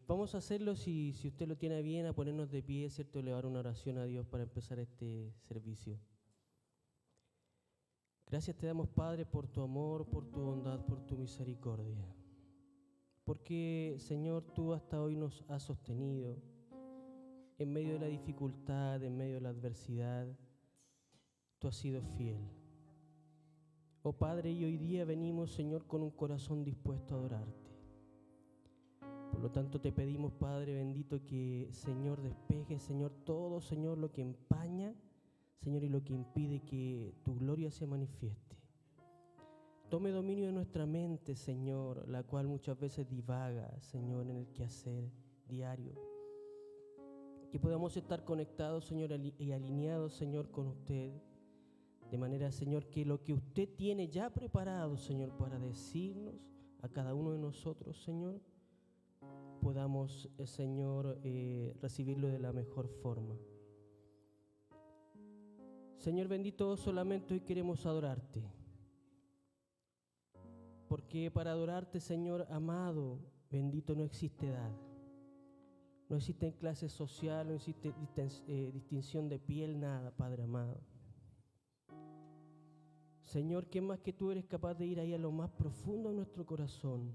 Vamos a hacerlo si usted lo tiene bien, a ponernos de pie, ¿cierto? Elevar una oración a Dios para empezar este servicio. Gracias te damos, Padre, por tu amor, por tu bondad, por tu misericordia. Porque, Señor, tú hasta hoy nos has sostenido en medio de la dificultad, en medio de la adversidad. Tú has sido fiel. Oh Padre, y hoy día venimos, Señor, con un corazón dispuesto a adorarte. Por lo tanto, te pedimos, Padre bendito, que, Señor, despeje, Señor, todo, Señor, lo que empaña, Señor, y lo que impide que tu gloria se manifieste. Tome dominio de nuestra mente, Señor, la cual muchas veces divaga, Señor, en el quehacer diario. Que podamos estar conectados, Señor, y alineados, Señor, con usted. De manera, Señor, que lo que usted tiene ya preparado, Señor, para decirnos a cada uno de nosotros, Señor, podamos, Señor, recibirlo de la mejor forma. Señor bendito, solamente hoy queremos adorarte. Porque para adorarte, Señor amado, bendito, no existe edad. No existe clase social, no existe distinción de piel, nada, Padre amado. Señor, ¿qué más que tú eres capaz de ir ahí a lo más profundo de nuestro corazón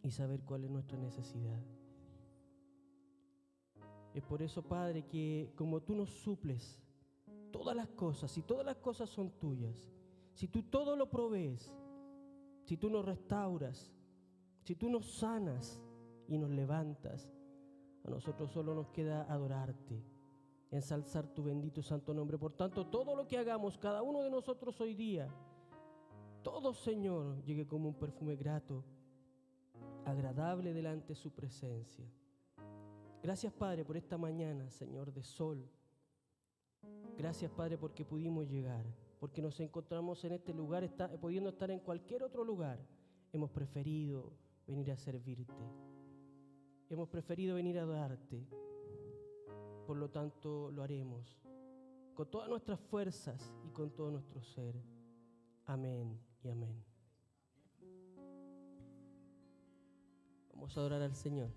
y saber cuál es nuestra necesidad? Es por eso, Padre, que como tú nos suples todas las cosas, si todas las cosas son tuyas, si tú todo lo provees, si tú nos restauras, si tú nos sanas y nos levantas, a nosotros solo nos queda adorarte, ensalzar tu bendito santo nombre. Por tanto, todo lo que hagamos, cada uno de nosotros hoy día, todo, Señor, llegue como un perfume grato, agradable delante de su presencia. Gracias, Padre, por esta mañana, Señor, de sol. Gracias, Padre, porque pudimos llegar, porque nos encontramos en este lugar, pudiendo estar en cualquier otro lugar. Hemos preferido venir a servirte. Hemos preferido venir a adorarte. Por lo tanto, lo haremos con todas nuestras fuerzas y con todo nuestro ser. Amén y amén. Vamos a adorar al Señor.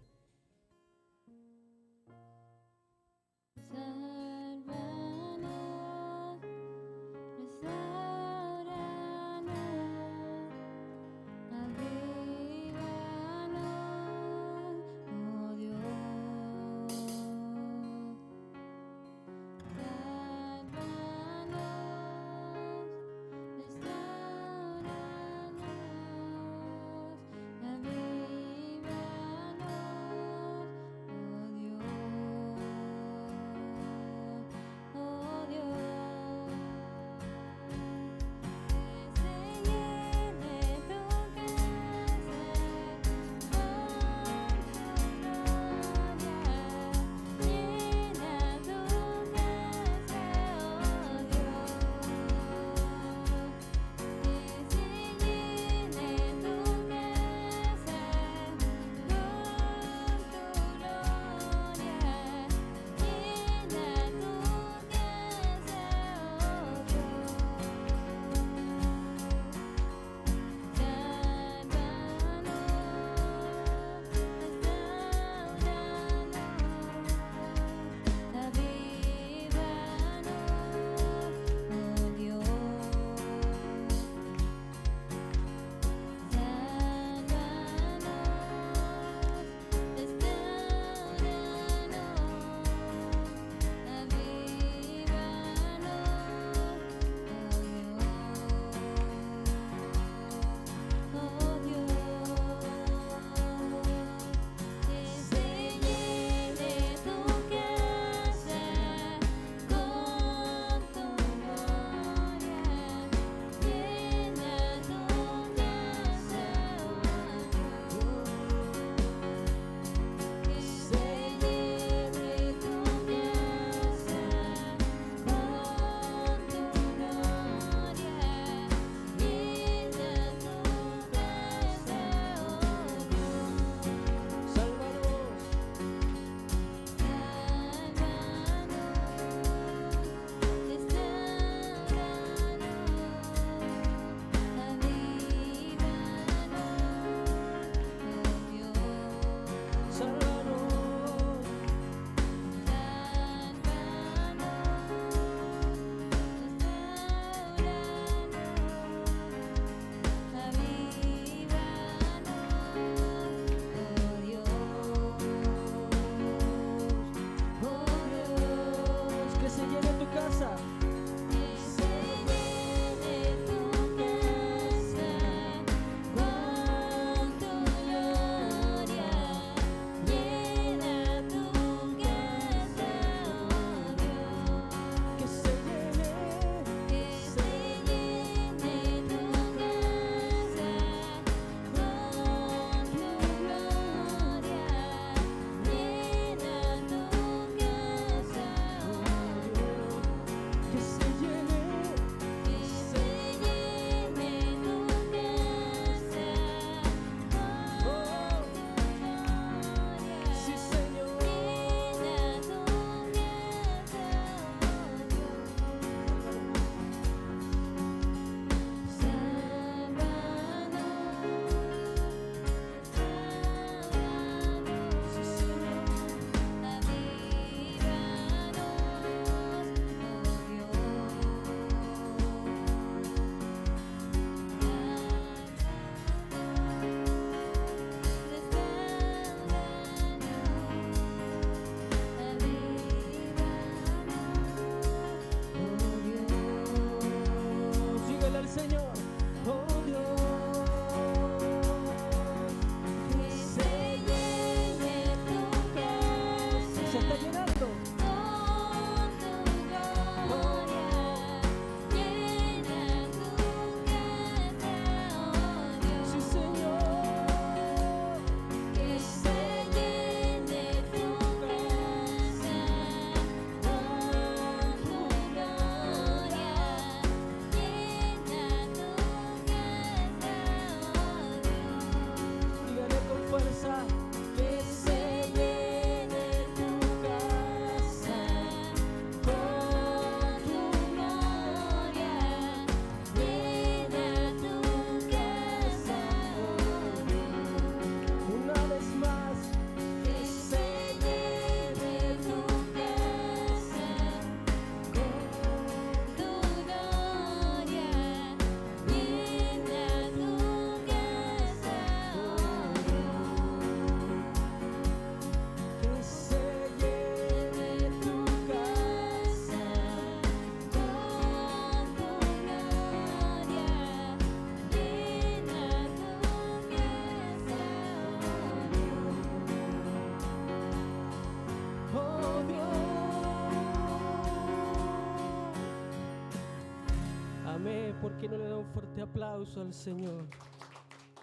que no le da un fuerte aplauso al Señor?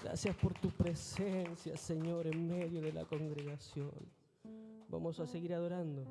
Gracias por tu presencia, Señor, en medio de la congregación. Vamos a seguir adorando.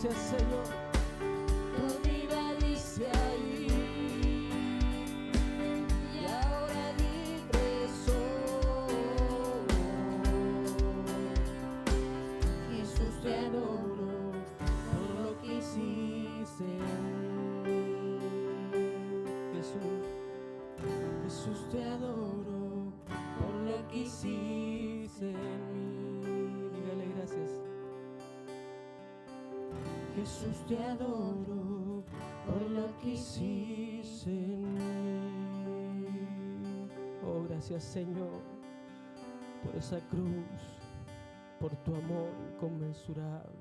Señor, tu vida dice ahí, y ahora libre soy. Jesús, te adoro por lo que hiciste en mí. Jesús, te adoro por lo que hiciste en mí. Dígale gracias. Jesús, te adoro quisiste en mí. Oh, gracias, Señor, por esa cruz, por tu amor inconmensurable.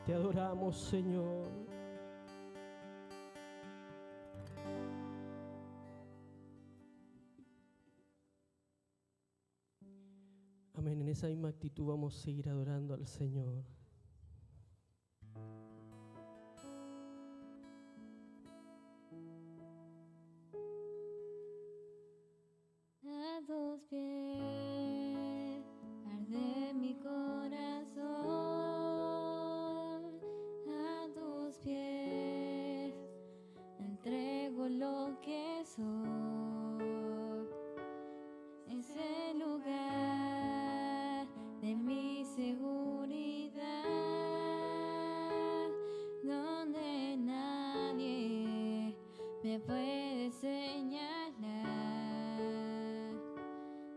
Te adoramos, Señor. Amén. En esa misma actitud vamos a seguir adorando al Señor. A tus pies arde mi corazón, a tus pies entrego lo que soy. Es el lugar de mi seguridad, donde nadie me puede señalar.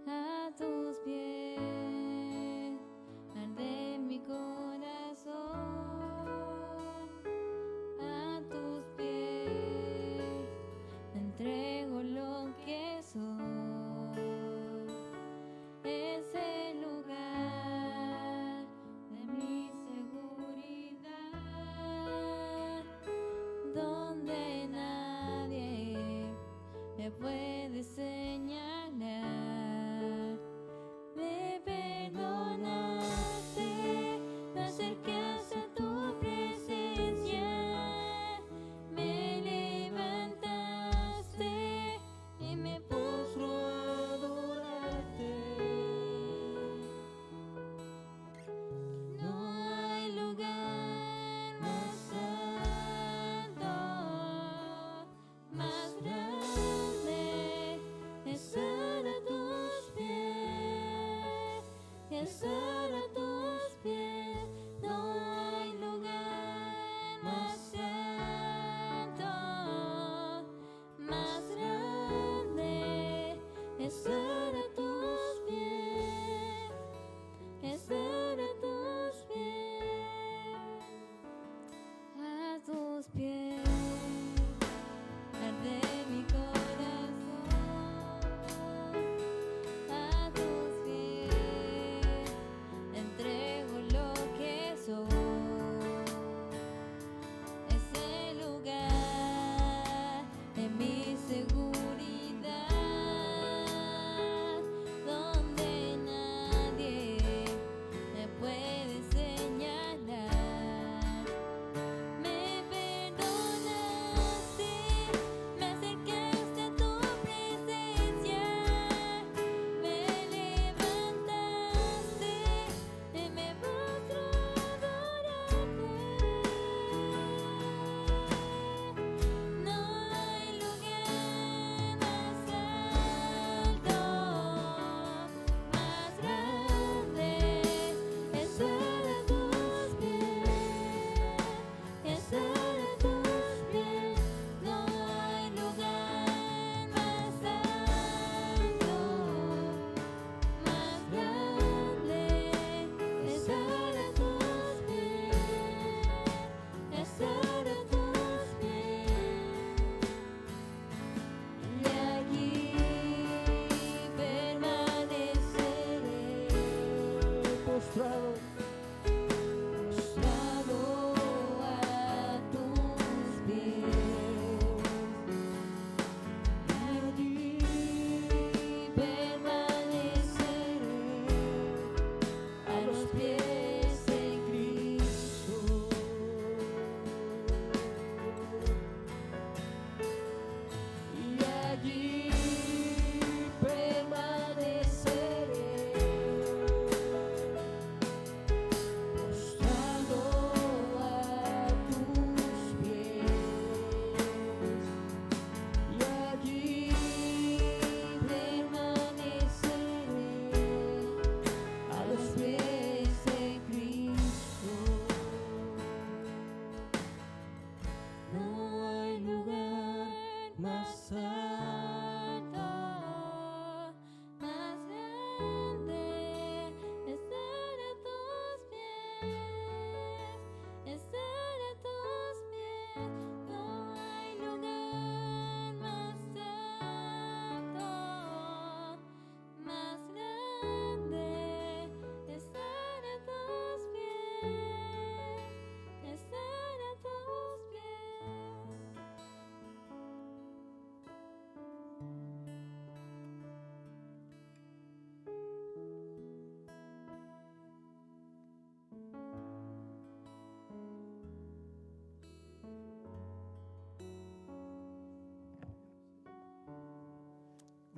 A tus pies arde mi corazón, a tus pies entrego lo que soy. Es el lugar de mi seguridad, donde nadie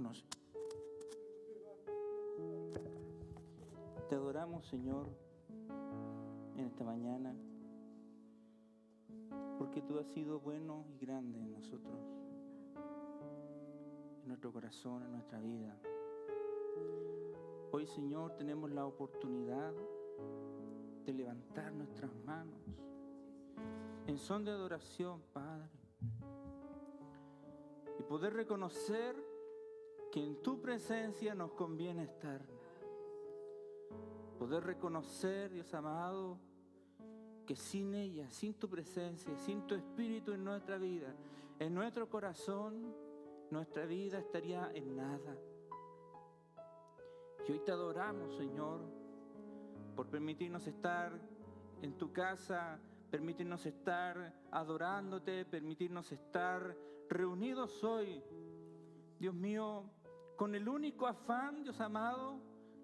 manos. Te adoramos, Señor, en esta mañana, porque tú has sido bueno y grande en nosotros, en nuestro corazón, en nuestra vida. Hoy, Señor, tenemos la oportunidad de levantar nuestras manos en son de adoración, Padre, y poder reconocer que en tu presencia nos conviene estar. Poder reconocer, Dios amado, que sin ella, sin tu presencia, sin tu Espíritu en nuestra vida, en nuestro corazón, nuestra vida estaría en nada. Y hoy te adoramos, Señor, por permitirnos estar en tu casa, permitirnos estar adorándote, permitirnos estar reunidos hoy, Dios mío, con el único afán, Dios amado,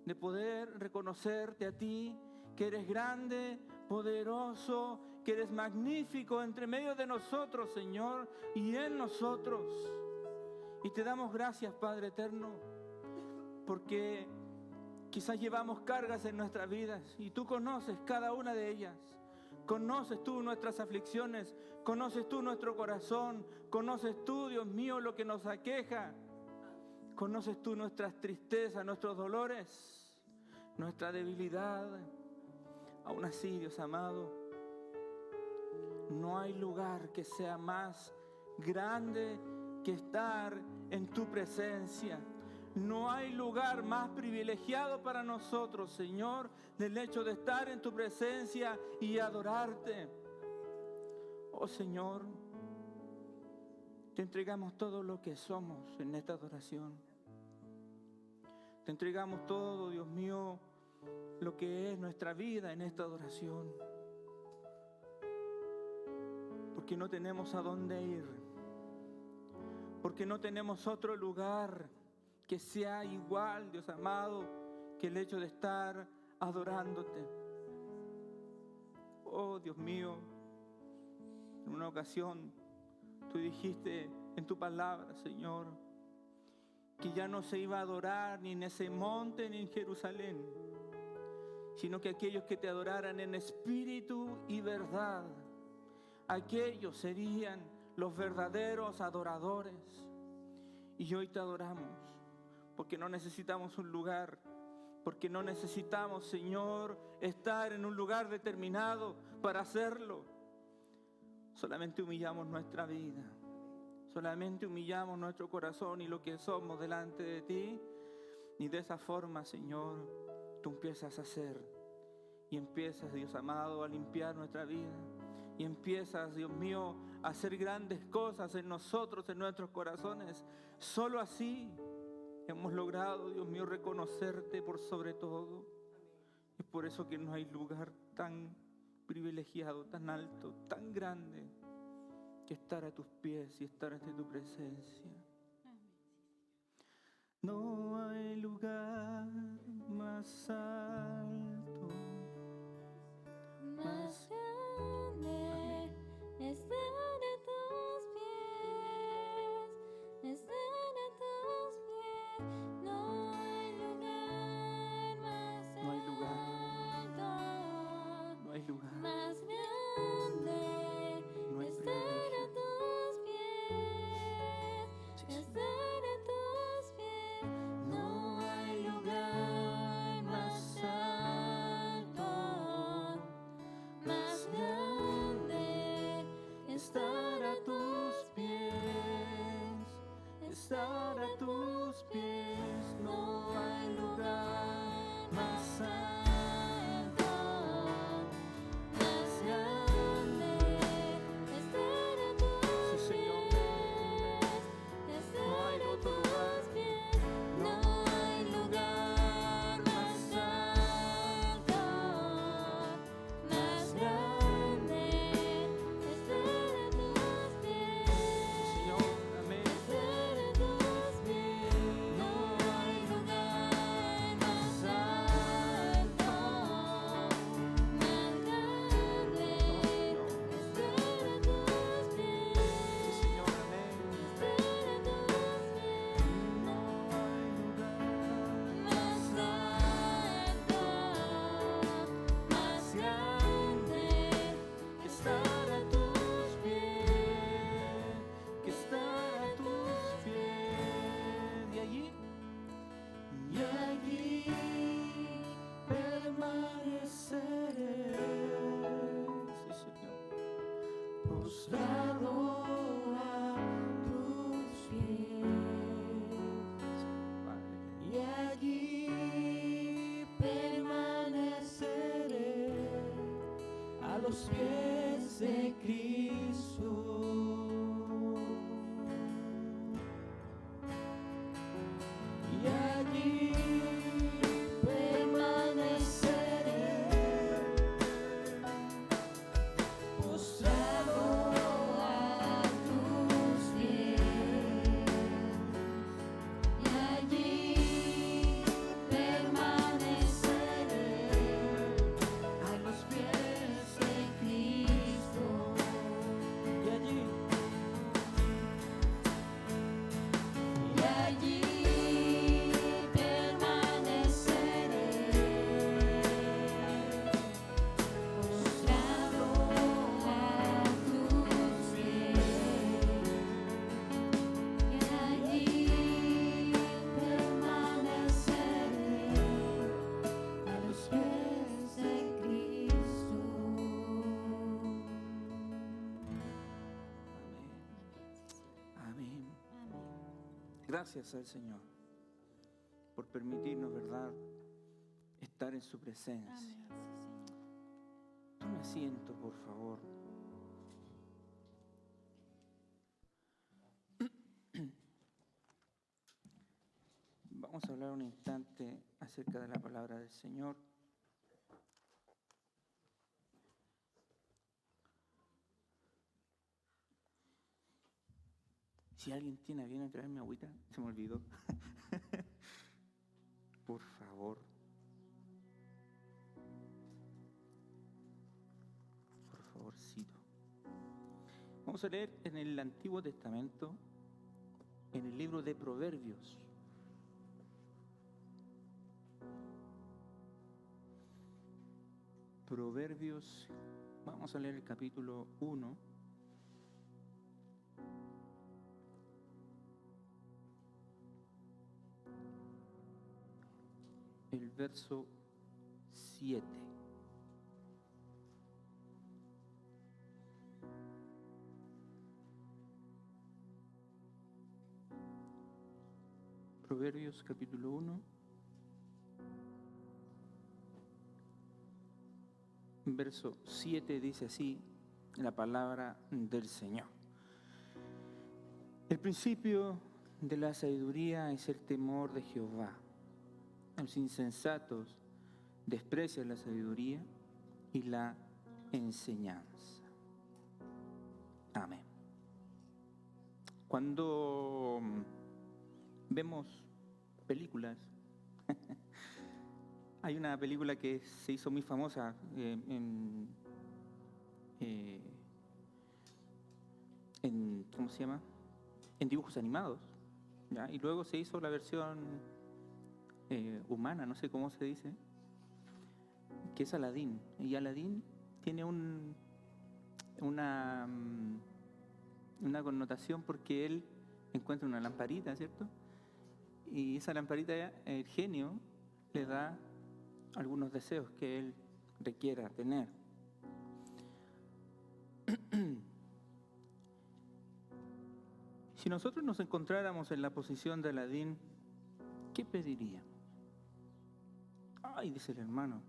de poder reconocerte a ti, que eres grande, poderoso, que eres magnífico entre medio de nosotros, Señor, y en nosotros. Y te damos gracias, Padre eterno, porque quizás llevamos cargas en nuestras vidas y tú conoces cada una de ellas. Conoces tú nuestras aflicciones, conoces tú nuestro corazón, conoces tú, Dios mío, lo que nos aqueja. Conoces tú nuestras tristezas, nuestros dolores, nuestra debilidad. Aún así, Dios amado, no hay lugar que sea más grande que estar en tu presencia. No hay lugar más privilegiado para nosotros, Señor, del hecho de estar en tu presencia y adorarte. Oh Señor, te entregamos todo lo que somos en esta adoración. Te entregamos todo, Dios mío, lo que es nuestra vida en esta adoración. Porque no tenemos a dónde ir. Porque no tenemos otro lugar que sea igual, Dios amado, que el hecho de estar adorándote. Oh, Dios mío, en una ocasión tú dijiste en tu palabra, Señor, que ya no se iba a adorar ni en ese monte ni en Jerusalén, sino que aquellos que te adoraran en espíritu y verdad, aquellos serían los verdaderos adoradores. Y hoy te adoramos, porque no necesitamos un lugar, porque no necesitamos, Señor, estar en un lugar determinado para hacerlo. Solamente humillamos nuestra vida, solamente humillamos nuestro corazón y lo que somos delante de ti. Y de esa forma, Señor, tú empiezas a hacer y empiezas, Dios amado, a limpiar nuestra vida. Y empiezas, Dios mío, a hacer grandes cosas en nosotros, en nuestros corazones. Solo así hemos logrado, Dios mío, reconocerte por sobre todo. Es por eso que no hay lugar tan privilegiado, tan alto, tan grande, que estar a tus pies y estar ante tu presencia. No hay lugar más alto, Más grande, estar a tus pies, estar a tus pies. No hay lugar más no hay lugar, alto, no hay lugar, más grande, no hay estar a privilegio. tus pies, Sí, estar a tus pies. No hay lugar más alto, más los pies de Cristo. Y allí permaneceré, postrado a tus pies, y allí permaneceré a los pies de Cristo. y allí Y allí permaneceré, postrado a tus pies. Y allí permaneceré a los pies de Cristo. Amén. Gracias al Señor por permitirnos, ¿verdad?, estar en su presencia. Tome asiento, por favor. Vamos a hablar un instante acerca de la palabra del Señor. Si alguien tiene a bien a traerme agüita, se me olvidó. Por favor. Por favorcito. Vamos a leer en el Antiguo Testamento, en el libro de Proverbios. Proverbios, vamos a leer el capítulo 1. El verso 7. Proverbios capítulo 1, verso 7 dice así la palabra del Señor. El principio de la sabiduría es el temor de Jehová. Los insensatos desprecian la sabiduría y la enseñanza. Amén. Cuando vemos películas, hay una película que se hizo muy famosa ¿cómo se llama? En dibujos animados, ¿ya? Y luego se hizo la versión humana, no sé cómo se dice, que es Aladín. Y Aladín tiene una connotación porque él encuentra una lamparita, ¿cierto? Y esa lamparita, el genio le da algunos deseos que él requiera tener. Si nosotros nos encontráramos en la posición de Aladín, ¿qué pediríamos? Ay, dice el hermano,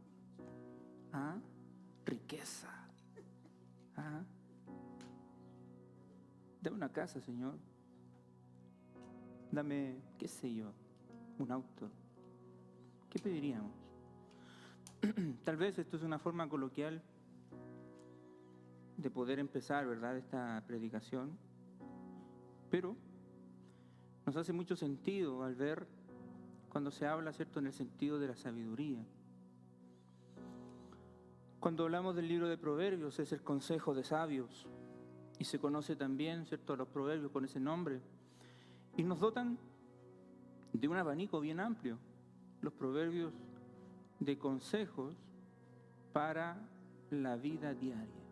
riqueza. Dame una casa, Señor. Dame, qué sé yo, un auto. ¿Qué pediríamos? Tal vez esto es una forma coloquial de poder empezar, ¿verdad?, esta predicación, pero nos hace mucho sentido al ver cuando se habla, ¿cierto?, en el sentido de la sabiduría. Cuando hablamos del libro de Proverbios es el consejo de sabios y se conoce también, ¿cierto?, a los proverbios con ese nombre y nos dotan de un abanico bien amplio, los proverbios de consejos para la vida diaria.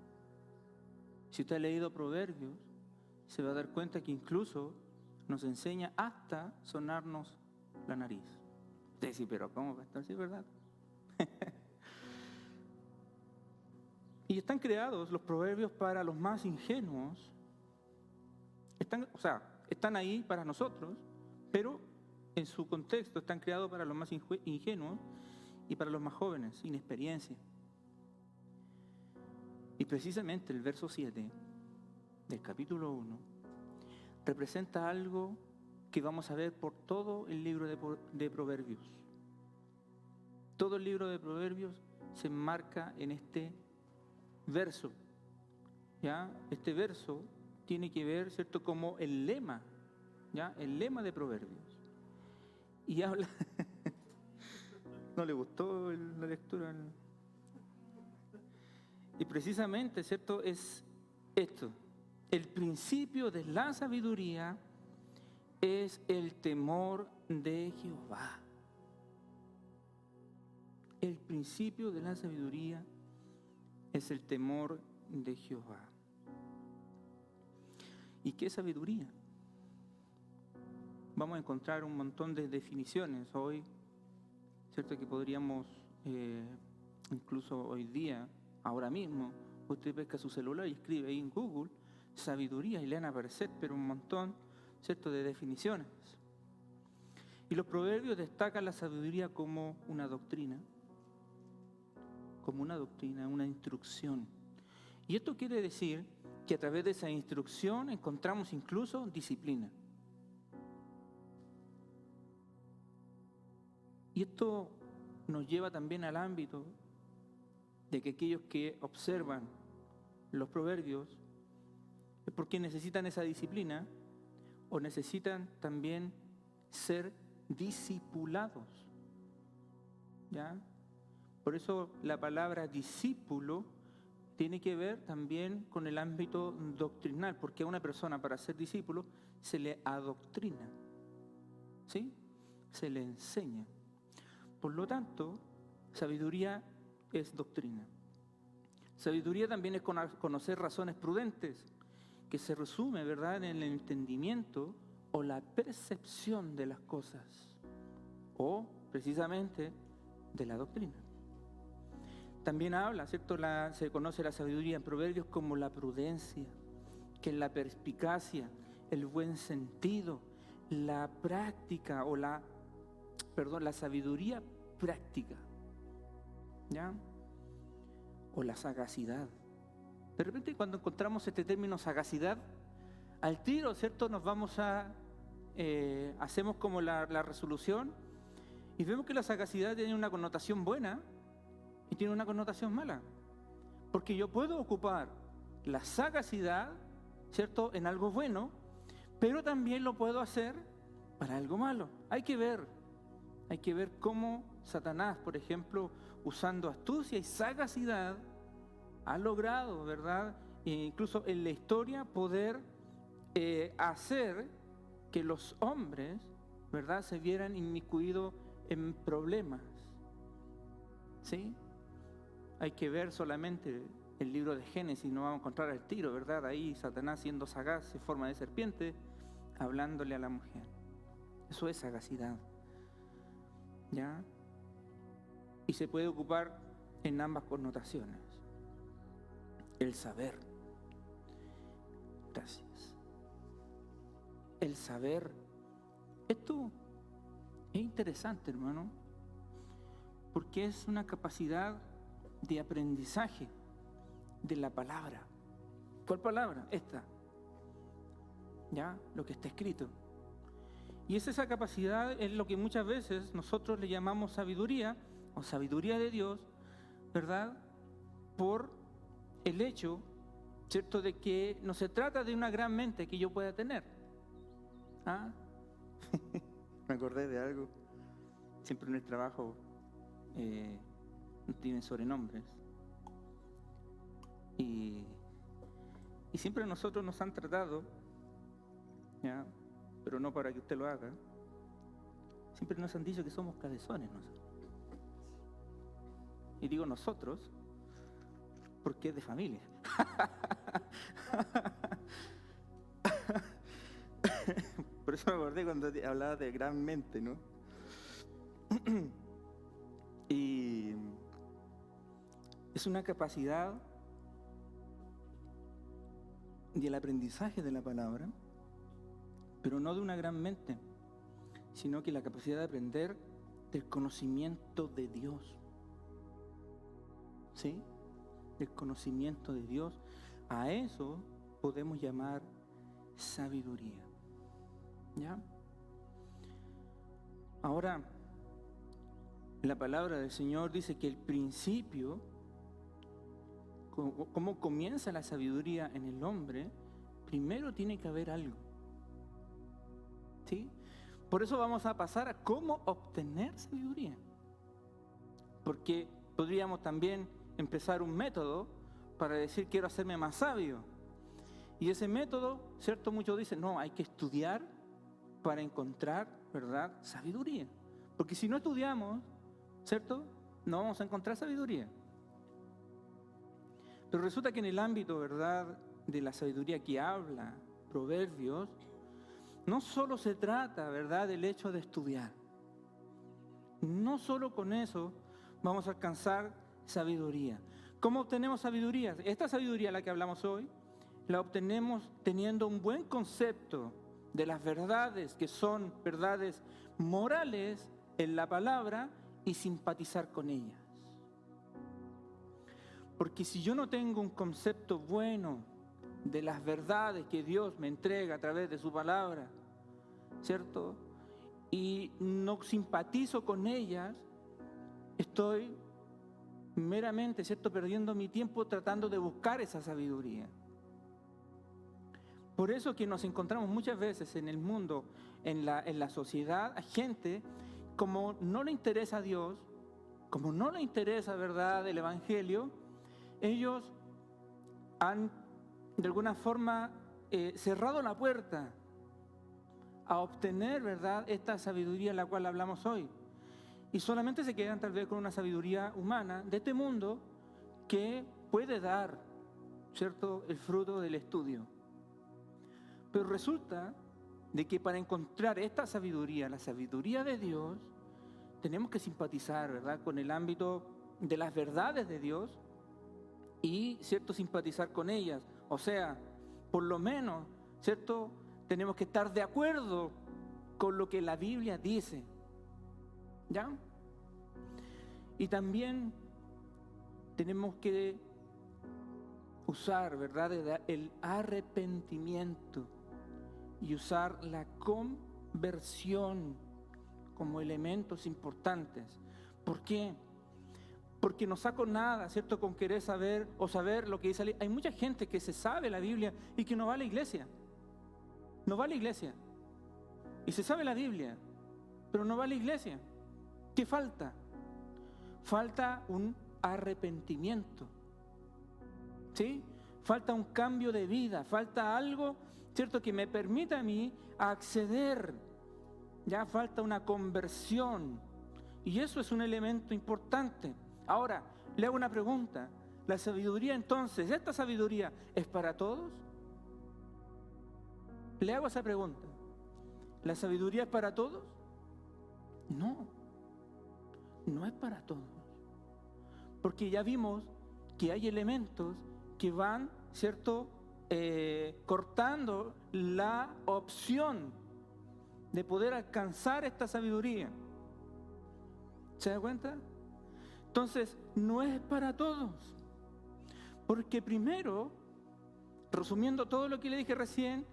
Si usted ha leído Proverbios, se va a dar cuenta que incluso nos enseña hasta sonarnos la nariz. Usted dice, pero ¿cómo va a estar así, verdad? Y están creados los proverbios para los más ingenuos. Están ahí para nosotros, pero en su contexto están creados para los más ingenuos y para los más jóvenes, sin experiencia. Y precisamente el verso 7 del capítulo 1 representa algo que vamos a ver por todo el libro de Proverbios. Todo el libro de Proverbios se enmarca en este verso. ¿Ya? Este verso tiene que ver, ¿cierto?, como el lema, ¿ya? El lema de Proverbios. Y habla... ¿No le gustó la lectura? Y precisamente, ¿cierto?, es esto. El principio de la sabiduría es el temor de Jehová. El principio de la sabiduría es el temor de Jehová. ¿Y qué sabiduría? Vamos a encontrar un montón de definiciones hoy, ¿cierto?, que podríamos, incluso hoy día, ahora mismo, usted pesca su celular y escribe ahí en Google sabiduría y le van a aparecer, pero un montón, ¿cierto?, de definiciones. Y los proverbios destacan la sabiduría como una doctrina, una instrucción. Y esto quiere decir que a través de esa instrucción encontramos incluso disciplina. Y esto nos lleva también al ámbito de que aquellos que observan los proverbios es porque necesitan esa disciplina o necesitan también ser discipulados. ¿Ya? Por eso la palabra discípulo tiene que ver también con el ámbito doctrinal, porque a una persona para ser discípulo se le adoctrina, ¿sí? Se le enseña. Por lo tanto, sabiduría es doctrina. Sabiduría también es conocer razones prudentes, que se resume, ¿verdad?, en el entendimiento o la percepción de las cosas, o precisamente de la doctrina. También habla, ¿cierto?, se conoce la sabiduría en Proverbios como la prudencia, que es la perspicacia, el buen sentido, la práctica la sabiduría práctica, ¿ya? O la sagacidad. De repente cuando encontramos este término sagacidad, al tiro, ¿cierto?, nos vamos hacemos como la resolución y vemos que la sagacidad tiene una connotación buena y tiene una connotación mala. Porque yo puedo ocupar la sagacidad, ¿cierto?, en algo bueno, pero también lo puedo hacer para algo malo. Hay que ver cómo Satanás, por ejemplo, usando astucia y sagacidad, ha logrado, ¿verdad?, incluso en la historia poder hacer que los hombres, ¿verdad?, se vieran inmiscuidos en problemas. ¿Sí? Hay que ver solamente el libro de Génesis, no vamos a encontrar el tiro, ¿verdad? Ahí Satanás siendo sagaz en forma de serpiente, hablándole a la mujer. Eso es sagacidad. ¿Ya? Y se puede ocupar en ambas connotaciones. El saber. Gracias. El saber. Esto es interesante, hermano, porque es una capacidad de aprendizaje de la palabra. ¿Cuál palabra? Esta. ¿Ya? Lo que está escrito. Y es esa capacidad, es lo que muchas veces nosotros le llamamos sabiduría, o sabiduría de Dios, ¿verdad? Por el hecho, ¿cierto?, de que no se trata de una gran mente que yo pueda tener. ¿Ah? Me acordé de algo. Siempre en el trabajo tienen sobrenombres. Y siempre a nosotros nos han tratado, ¿ya?, pero no para que usted lo haga. Siempre nos han dicho que somos cabezones nosotros. Y digo nosotros porque es de familia. Por eso me acordé cuando hablaba de gran mente, ¿no? Y es una capacidad del aprendizaje de la palabra, pero no de una gran mente, sino que la capacidad de aprender del conocimiento de Dios. ¿Sí? del conocimiento de Dios, a eso podemos llamar sabiduría. ¿Ya? Ahora, la palabra del Señor dice que el principio, cómo comienza la sabiduría en el hombre, primero tiene que haber algo. ¿Sí? Por eso vamos a pasar a cómo obtener sabiduría. Porque podríamos también empezar un método para decir quiero hacerme más sabio. Y ese método, ¿cierto? Muchos dicen, no, hay que estudiar para encontrar, ¿verdad?, sabiduría. Porque si no estudiamos, ¿cierto?, no vamos a encontrar sabiduría. Pero resulta que en el ámbito, ¿verdad?, de la sabiduría que habla Proverbios, no solo se trata, ¿verdad?, del hecho de estudiar. No solo con eso vamos a alcanzar sabiduría. ¿Cómo obtenemos sabiduría? Esta sabiduría a la que hablamos hoy, la obtenemos teniendo un buen concepto de las verdades que son verdades morales en la palabra y simpatizar con ellas. Porque si yo no tengo un concepto bueno de las verdades que Dios me entrega a través de su palabra, ¿cierto?, y no simpatizo con ellas, estoy meramente, ¿cierto?, perdiendo mi tiempo tratando de buscar esa sabiduría. Por eso que nos encontramos muchas veces en el mundo, en la sociedad, a gente, como no le interesa a Dios, como no le interesa, ¿verdad?, el Evangelio, ellos han de alguna forma cerrado la puerta a obtener, ¿verdad?, esta sabiduría en la cual hablamos hoy. Y solamente se quedan tal vez con una sabiduría humana de este mundo que puede dar, ¿cierto?, el fruto del estudio. Pero resulta de que para encontrar esta sabiduría, la sabiduría de Dios, tenemos que simpatizar, ¿verdad?, con el ámbito de las verdades de Dios y, ¿cierto?, simpatizar con ellas. O sea, por lo menos, ¿cierto?, tenemos que estar de acuerdo con lo que la Biblia dice. ¿Ya? Y también tenemos que usar, ¿verdad?, el arrepentimiento y usar la conversión como elementos importantes. ¿Por qué? Porque no saco nada, ¿cierto?, con querer saber o saber lo que dice la Biblia. Hay mucha gente que se sabe la Biblia y que no va a la iglesia. No va a la iglesia. Y se sabe la Biblia, pero no va a la iglesia. ¿Qué falta? Falta un arrepentimiento. ¿Sí? Falta un cambio de vida, falta algo, ¿cierto?, que me permita a mí acceder. Ya falta una conversión. Y eso es un elemento importante. Ahora, le hago una pregunta. ¿La sabiduría entonces, esta sabiduría, es para todos? Le hago esa pregunta. ¿La sabiduría es para todos? No, no es para todos. Porque ya vimos que hay elementos que van, ¿cierto?, cortando la opción de poder alcanzar esta sabiduría. ¿Se da cuenta? Entonces, no es para todos. Porque primero, resumiendo todo lo que le dije recién,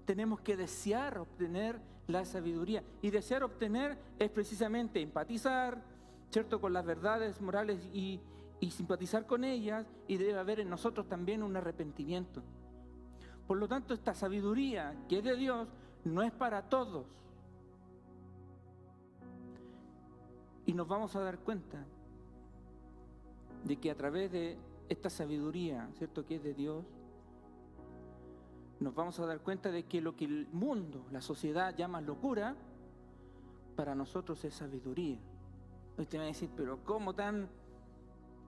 tenemos que desear obtener la sabiduría. Y desear obtener es precisamente empatizar, ¿cierto?, con las verdades morales y simpatizar con ellas, y debe haber en nosotros también un arrepentimiento. Por lo tanto, esta sabiduría que es de Dios no es para todos. Y nos vamos a dar cuenta de que a través de esta sabiduría, ¿cierto?, que es de Dios, nos vamos a dar cuenta de que lo que el mundo, la sociedad llama locura, para nosotros es sabiduría. Usted me va a decir, pero ¿cómo tan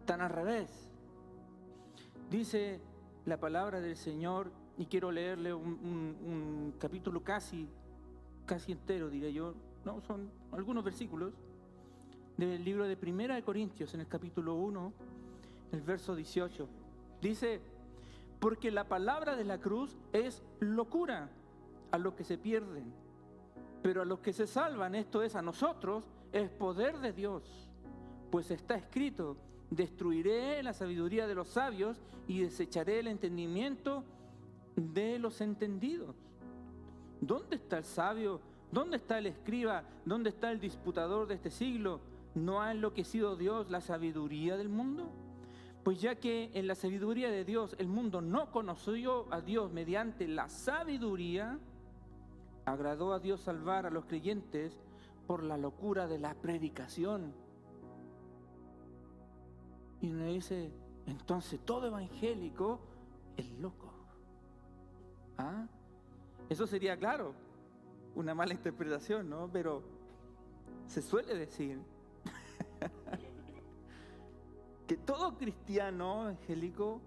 al revés? Dice la palabra del Señor, y quiero leerle un capítulo casi entero, diré yo, no, son algunos versículos del libro de 1 Corintios, en el capítulo 1, el verso 18. Dice: porque la palabra de la cruz es locura a los que se pierden, pero a los que se salvan, esto es, a nosotros, es poder de Dios. Pues está escrito: destruiré la sabiduría de los sabios y desecharé el entendimiento de los entendidos. ¿Dónde está el sabio? ¿Dónde está el escriba? ¿Dónde está el disputador de este siglo? ¿No ha enloquecido Dios la sabiduría del mundo? Pues ya que en la sabiduría de Dios el mundo no conoció a Dios mediante la sabiduría, agradó a Dios salvar a los creyentes por la locura de la predicación. Y uno dice, entonces todo evangélico es loco. ¿Ah? Eso sería, claro, una mala interpretación, ¿no? Pero se suele decir que todo cristiano evangélico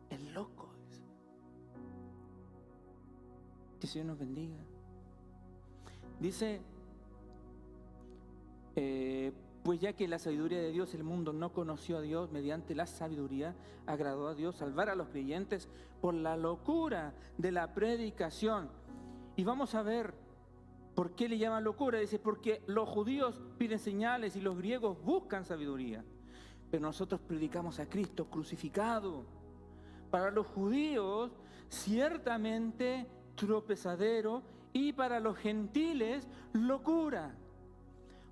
es loco. Que el Señor nos bendiga. Dice, pues ya que la sabiduría de Dios el mundo no conoció a Dios mediante la sabiduría, agradó a Dios salvar a los creyentes por la locura de la predicación. Y vamos a ver por qué le llaman locura. Dice, porque los judíos piden señales y los griegos buscan sabiduría. Pero nosotros predicamos a Cristo crucificado. Para los judíos, ciertamente tropezadero, y para los gentiles, locura.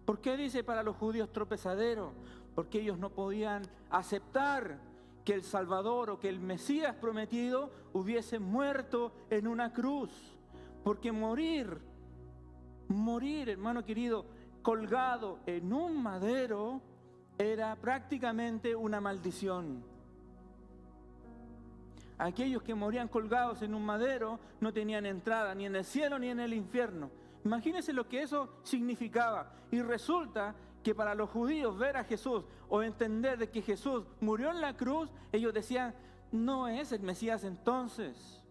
¿Por qué dice para los judíos tropezadero? Porque ellos no podían aceptar que el Salvador o que el Mesías prometido hubiese muerto en una cruz. Porque morir, hermano querido, colgado en un madero, era prácticamente una maldición. Aquellos que morían colgados en un madero no tenían entrada ni en el cielo ni en el infierno. Imagínense lo que eso significaba. Y resulta que para los judíos ver a Jesús o entender de que Jesús murió en la cruz, ellos decían, no es el Mesías entonces.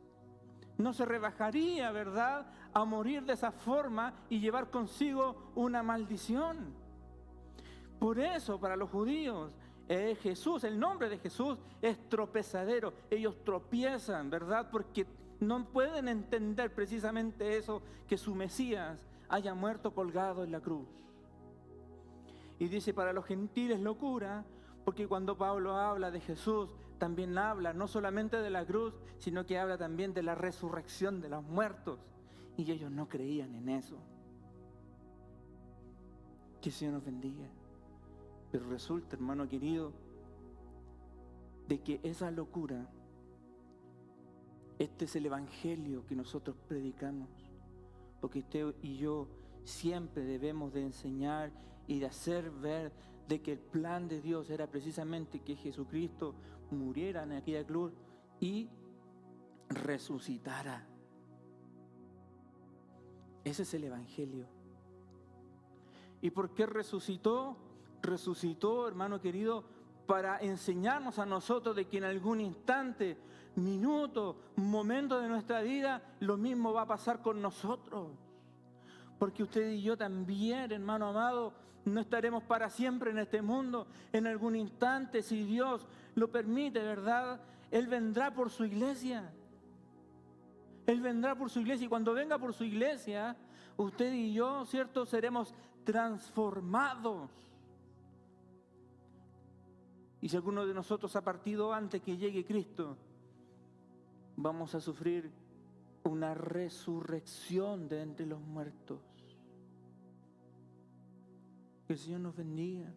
No se rebajaría, ¿verdad?, a morir de esa forma y llevar consigo una maldición. Por eso, para los judíos, Jesús, el nombre de Jesús es tropezadero. Ellos tropiezan, ¿verdad?, porque no pueden entender precisamente eso, que su Mesías haya muerto colgado en la cruz. Y dice, para los gentiles locura, porque cuando Pablo habla de Jesús, también habla no solamente de la cruz, sino que habla también de la resurrección de los muertos. Y ellos no creían en eso. Que el Señor nos bendiga. Pero resulta, hermano querido, de que esa locura, este es el evangelio que nosotros predicamos. Porque usted y yo siempre debemos de enseñar y de hacer ver de que el plan de Dios era precisamente que Jesucristo muriera en aquella cruz y resucitara. Ese es el evangelio. ¿Y por qué resucitó? Resucitó, hermano querido, para enseñarnos a nosotros de que en algún instante, minuto, momento de nuestra vida, lo mismo va a pasar con nosotros. Porque usted y yo también, hermano amado, no estaremos para siempre en este mundo. En algún instante, si Dios lo permite, ¿verdad?, Él vendrá por su iglesia. Él vendrá por su iglesia, y cuando venga por su iglesia, usted y yo, ¿cierto?, seremos transformados. Y si alguno de nosotros ha partido antes que llegue Cristo, vamos a sufrir una resurrección de entre los muertos. Que el Señor nos bendiga.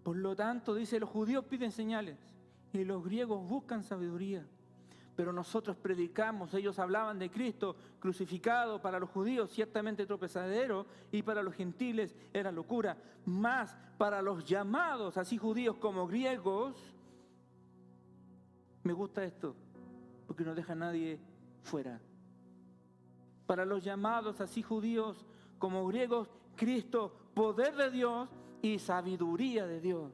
Por lo tanto, dice, los judíos piden señales y los griegos buscan sabiduría. Pero nosotros predicamos, ellos hablaban de Cristo crucificado, para los judíos ciertamente tropezadero, y para los gentiles era locura. Más para los llamados, así judíos como griegos, me gusta esto, porque no deja a nadie fuera. Para los llamados, así judíos como griegos, Cristo, poder de Dios y sabiduría de Dios.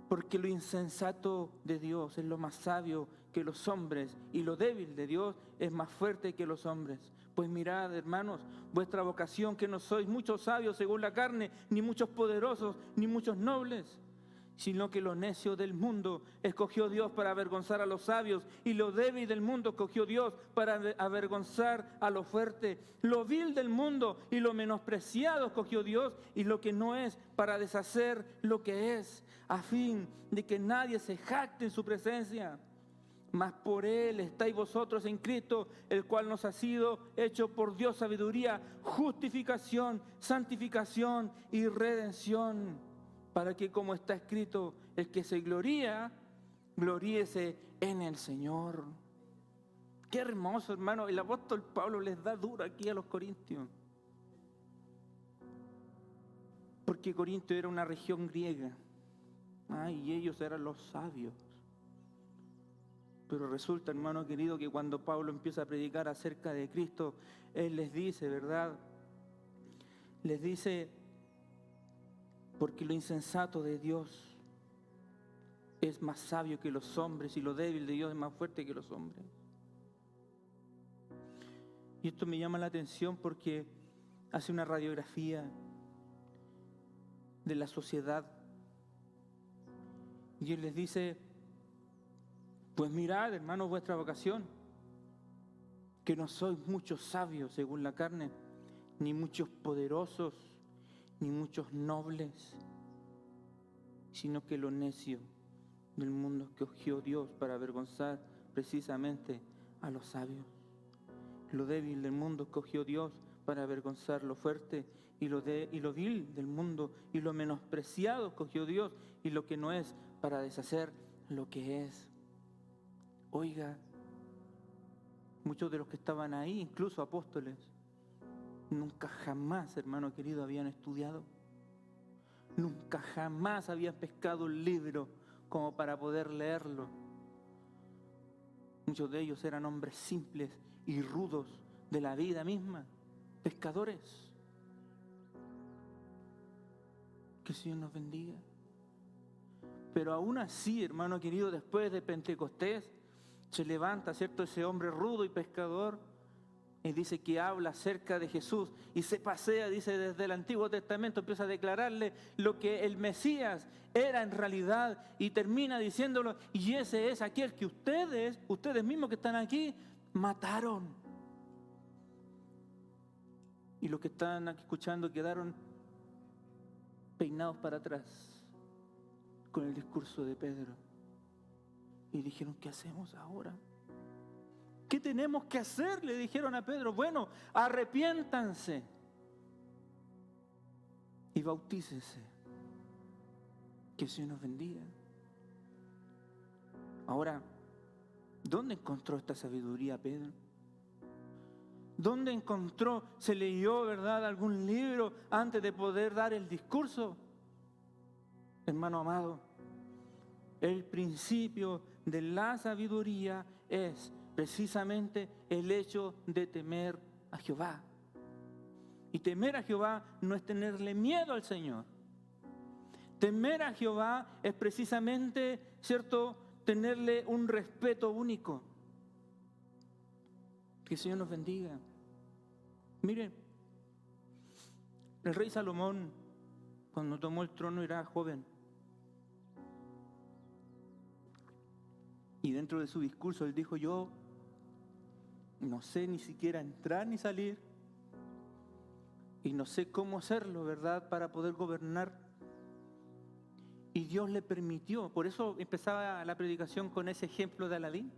Porque lo insensato de Dios es lo más sabio que los hombres, y lo débil de Dios es más fuerte que los hombres. Pues mirad, hermanos, vuestra vocación, que no sois muchos sabios según la carne, ni muchos poderosos, ni muchos nobles, sino que lo necio del mundo escogió Dios para avergonzar a los sabios, y lo débil del mundo escogió Dios para avergonzar a lo fuerte. Lo vil del mundo y lo menospreciado escogió Dios, y lo que no es, para deshacer lo que es, a fin de que nadie se jacte en su presencia. Mas por Él estáis vosotros en Cristo, el cual nos ha sido hecho por Dios sabiduría, justificación, santificación y redención, para que, como está escrito, el que se gloría, gloríese en el Señor. Qué hermoso, hermano. El apóstol Pablo les da duro aquí a los corintios, porque Corintio era una región griega, y ellos eran los sabios. Pero resulta, hermano querido, que cuando Pablo empieza a predicar acerca de Cristo, él les dice, ¿verdad? Les dice, porque lo insensato de Dios es más sabio que los hombres, y lo débil de Dios es más fuerte que los hombres. Y esto me llama la atención porque hace una radiografía de la sociedad. Y él les dice, pues mirad, hermanos, vuestra vocación, que no sois muchos sabios según la carne, ni muchos poderosos, ni muchos nobles, sino que lo necio del mundo escogió Dios para avergonzar precisamente a los sabios. Lo débil del mundo escogió Dios para avergonzar lo fuerte, y lo vil del mundo y lo menospreciado escogió Dios, y lo que no es, para deshacer lo que es. Oiga, muchos de los que estaban ahí, incluso apóstoles, nunca jamás, hermano querido, habían estudiado. Nunca jamás habían pescado un libro como para poder leerlo. Muchos de ellos eran hombres simples y rudos de la vida misma, pescadores. Que el Señor nos bendiga. Pero aún así, hermano querido, después de Pentecostés, se levanta, ¿cierto?, ese hombre rudo y pescador, y dice que habla acerca de Jesús, y se pasea, dice, desde el Antiguo Testamento, empieza a declararle lo que el Mesías era en realidad, y termina diciéndolo, y ese es aquel que ustedes mismos que están aquí, mataron. Y los que están aquí escuchando quedaron peinados para atrás con el discurso de Pedro. Y dijeron, ¿qué hacemos ahora? ¿Qué tenemos que hacer? Le dijeron a Pedro. Bueno, arrepiéntanse y bautícense. Que el Señor nos bendiga. Ahora, ¿dónde encontró esta sabiduría Pedro? ¿Dónde encontró? ¿Se leyó, verdad, algún libro antes de poder dar el discurso? Hermano amado, el principio de la sabiduría es precisamente el hecho de temer a Jehová. Y temer a Jehová no es tenerle miedo al Señor. Temer a Jehová es precisamente, ¿cierto?, tenerle un respeto único. Que el Señor nos bendiga. Miren, el rey Salomón, cuando tomó el trono, era joven. Y dentro de su discurso él dijo, yo no sé ni siquiera entrar ni salir, y no sé cómo hacerlo, ¿verdad?, para poder gobernar. Y Dios le permitió, por eso empezaba la predicación con ese ejemplo de Aladín.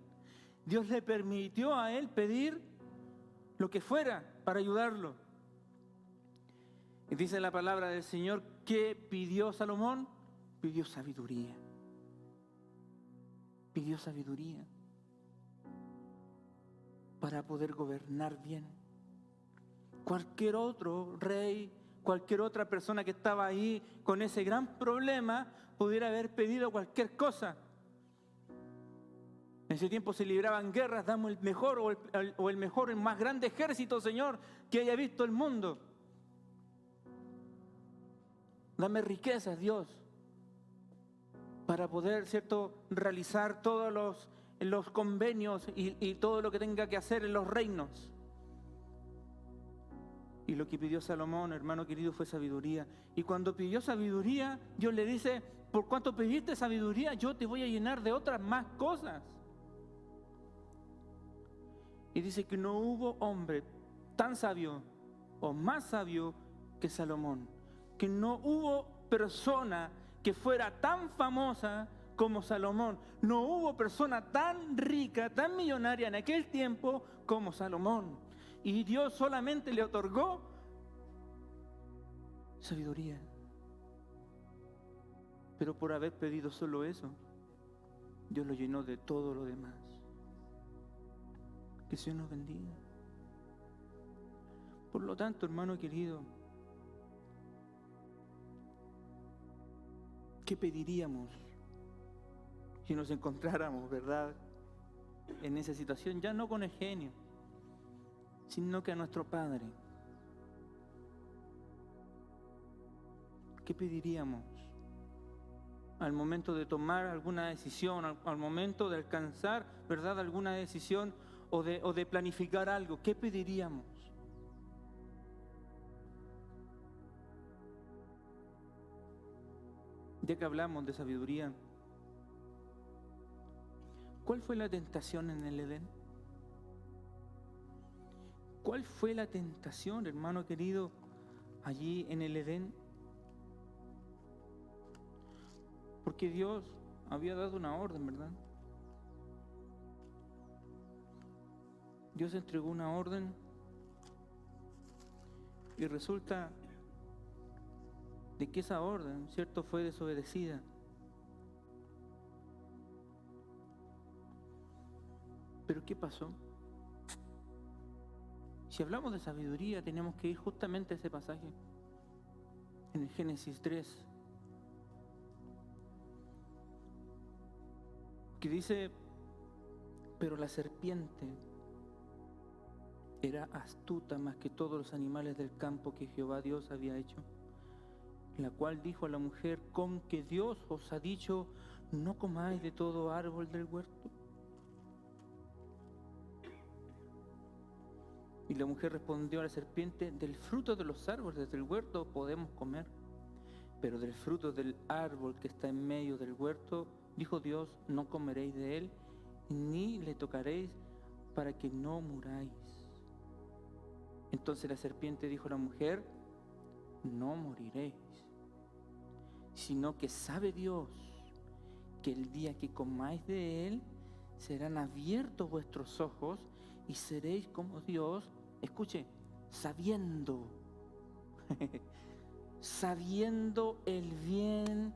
Dios le permitió a él pedir lo que fuera para ayudarlo. Y dice la palabra del Señor, ¿qué pidió Salomón? Pidió sabiduría. Pidió sabiduría para poder gobernar bien. Cualquier otro rey, cualquier otra persona que estaba ahí con ese gran problema, pudiera haber pedido cualquier cosa. En ese tiempo se libraban guerras, damos el mejor o el mejor, el más grande ejército, Señor, que haya visto el mundo. Dame riquezas, Dios, para poder, ¿cierto?, realizar todos los convenios y todo lo que tenga que hacer en los reinos. Y lo que pidió Salomón, hermano querido, fue sabiduría. Y cuando pidió sabiduría, Dios le dice, por cuanto pediste sabiduría, yo te voy a llenar de otras más cosas. Y dice que no hubo hombre tan sabio o más sabio que Salomón. Que no hubo persona que fuera tan famosa como Salomón. No hubo persona tan rica, tan millonaria en aquel tiempo como Salomón. Y Dios solamente le otorgó sabiduría. Pero por haber pedido solo eso, Dios lo llenó de todo lo demás. Que el Señor nos bendiga. Por lo tanto, hermano querido, ¿qué pediríamos si nos encontráramos, verdad, en esa situación? Ya no con el genio, sino que a nuestro Padre. ¿Qué pediríamos al momento de tomar alguna decisión, al momento de alcanzar, verdad, alguna decisión o de planificar algo? ¿Qué pediríamos? Ya que hablamos de sabiduría, ¿cuál fue la tentación en el Edén? ¿Cuál fue la tentación, hermano querido, allí en el Edén? Porque Dios había dado una orden, ¿verdad? Dios entregó una orden y resulta de que esa orden, ¿cierto?, fue desobedecida. ¿Pero qué pasó? Si hablamos de sabiduría, tenemos que ir justamente a ese pasaje, en el Génesis 3, que dice: pero la serpiente era astuta más que todos los animales del campo que Jehová Dios había hecho, la cual dijo a la mujer: ¿con que Dios os ha dicho, no comáis de todo árbol del huerto? Y la mujer respondió a la serpiente: del fruto de los árboles del huerto podemos comer, pero del fruto del árbol que está en medio del huerto, dijo Dios, no comeréis de él, ni le tocaréis, para que no muráis. Entonces la serpiente dijo a la mujer: no moriréis, sino que sabe Dios que el día que comáis de él, serán abiertos vuestros ojos y seréis como Dios, escuche, sabiendo el bien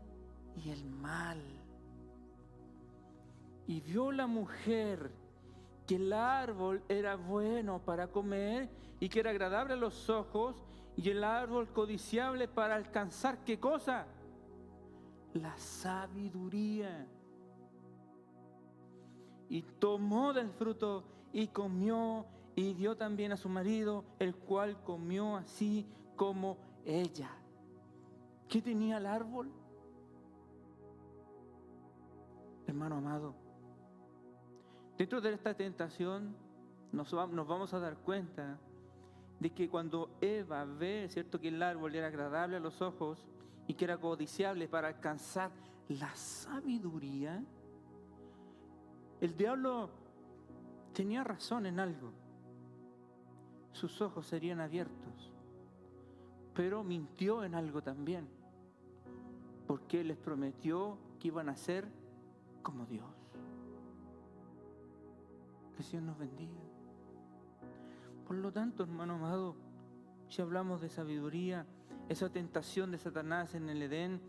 y el mal. Y vio la mujer que el árbol era bueno para comer y que era agradable a los ojos, y el árbol codiciable para alcanzar, ¿qué cosa? La sabiduría. Y tomó del fruto y comió, y dio también a su marido, el cual comió así como ella. ¿Qué tenía el árbol? Hermano amado, dentro de esta tentación nos vamos a dar cuenta de que cuando Eva ve, ¿cierto?, que el árbol era agradable a los ojos y que era codiciable para alcanzar la sabiduría, el diablo tenía razón en algo. Sus ojos serían abiertos, pero mintió en algo también, porque les prometió que iban a ser como Dios. Que el Señor nos bendiga. Por lo tanto, hermano amado, si hablamos de sabiduría, esa tentación de Satanás en el Edén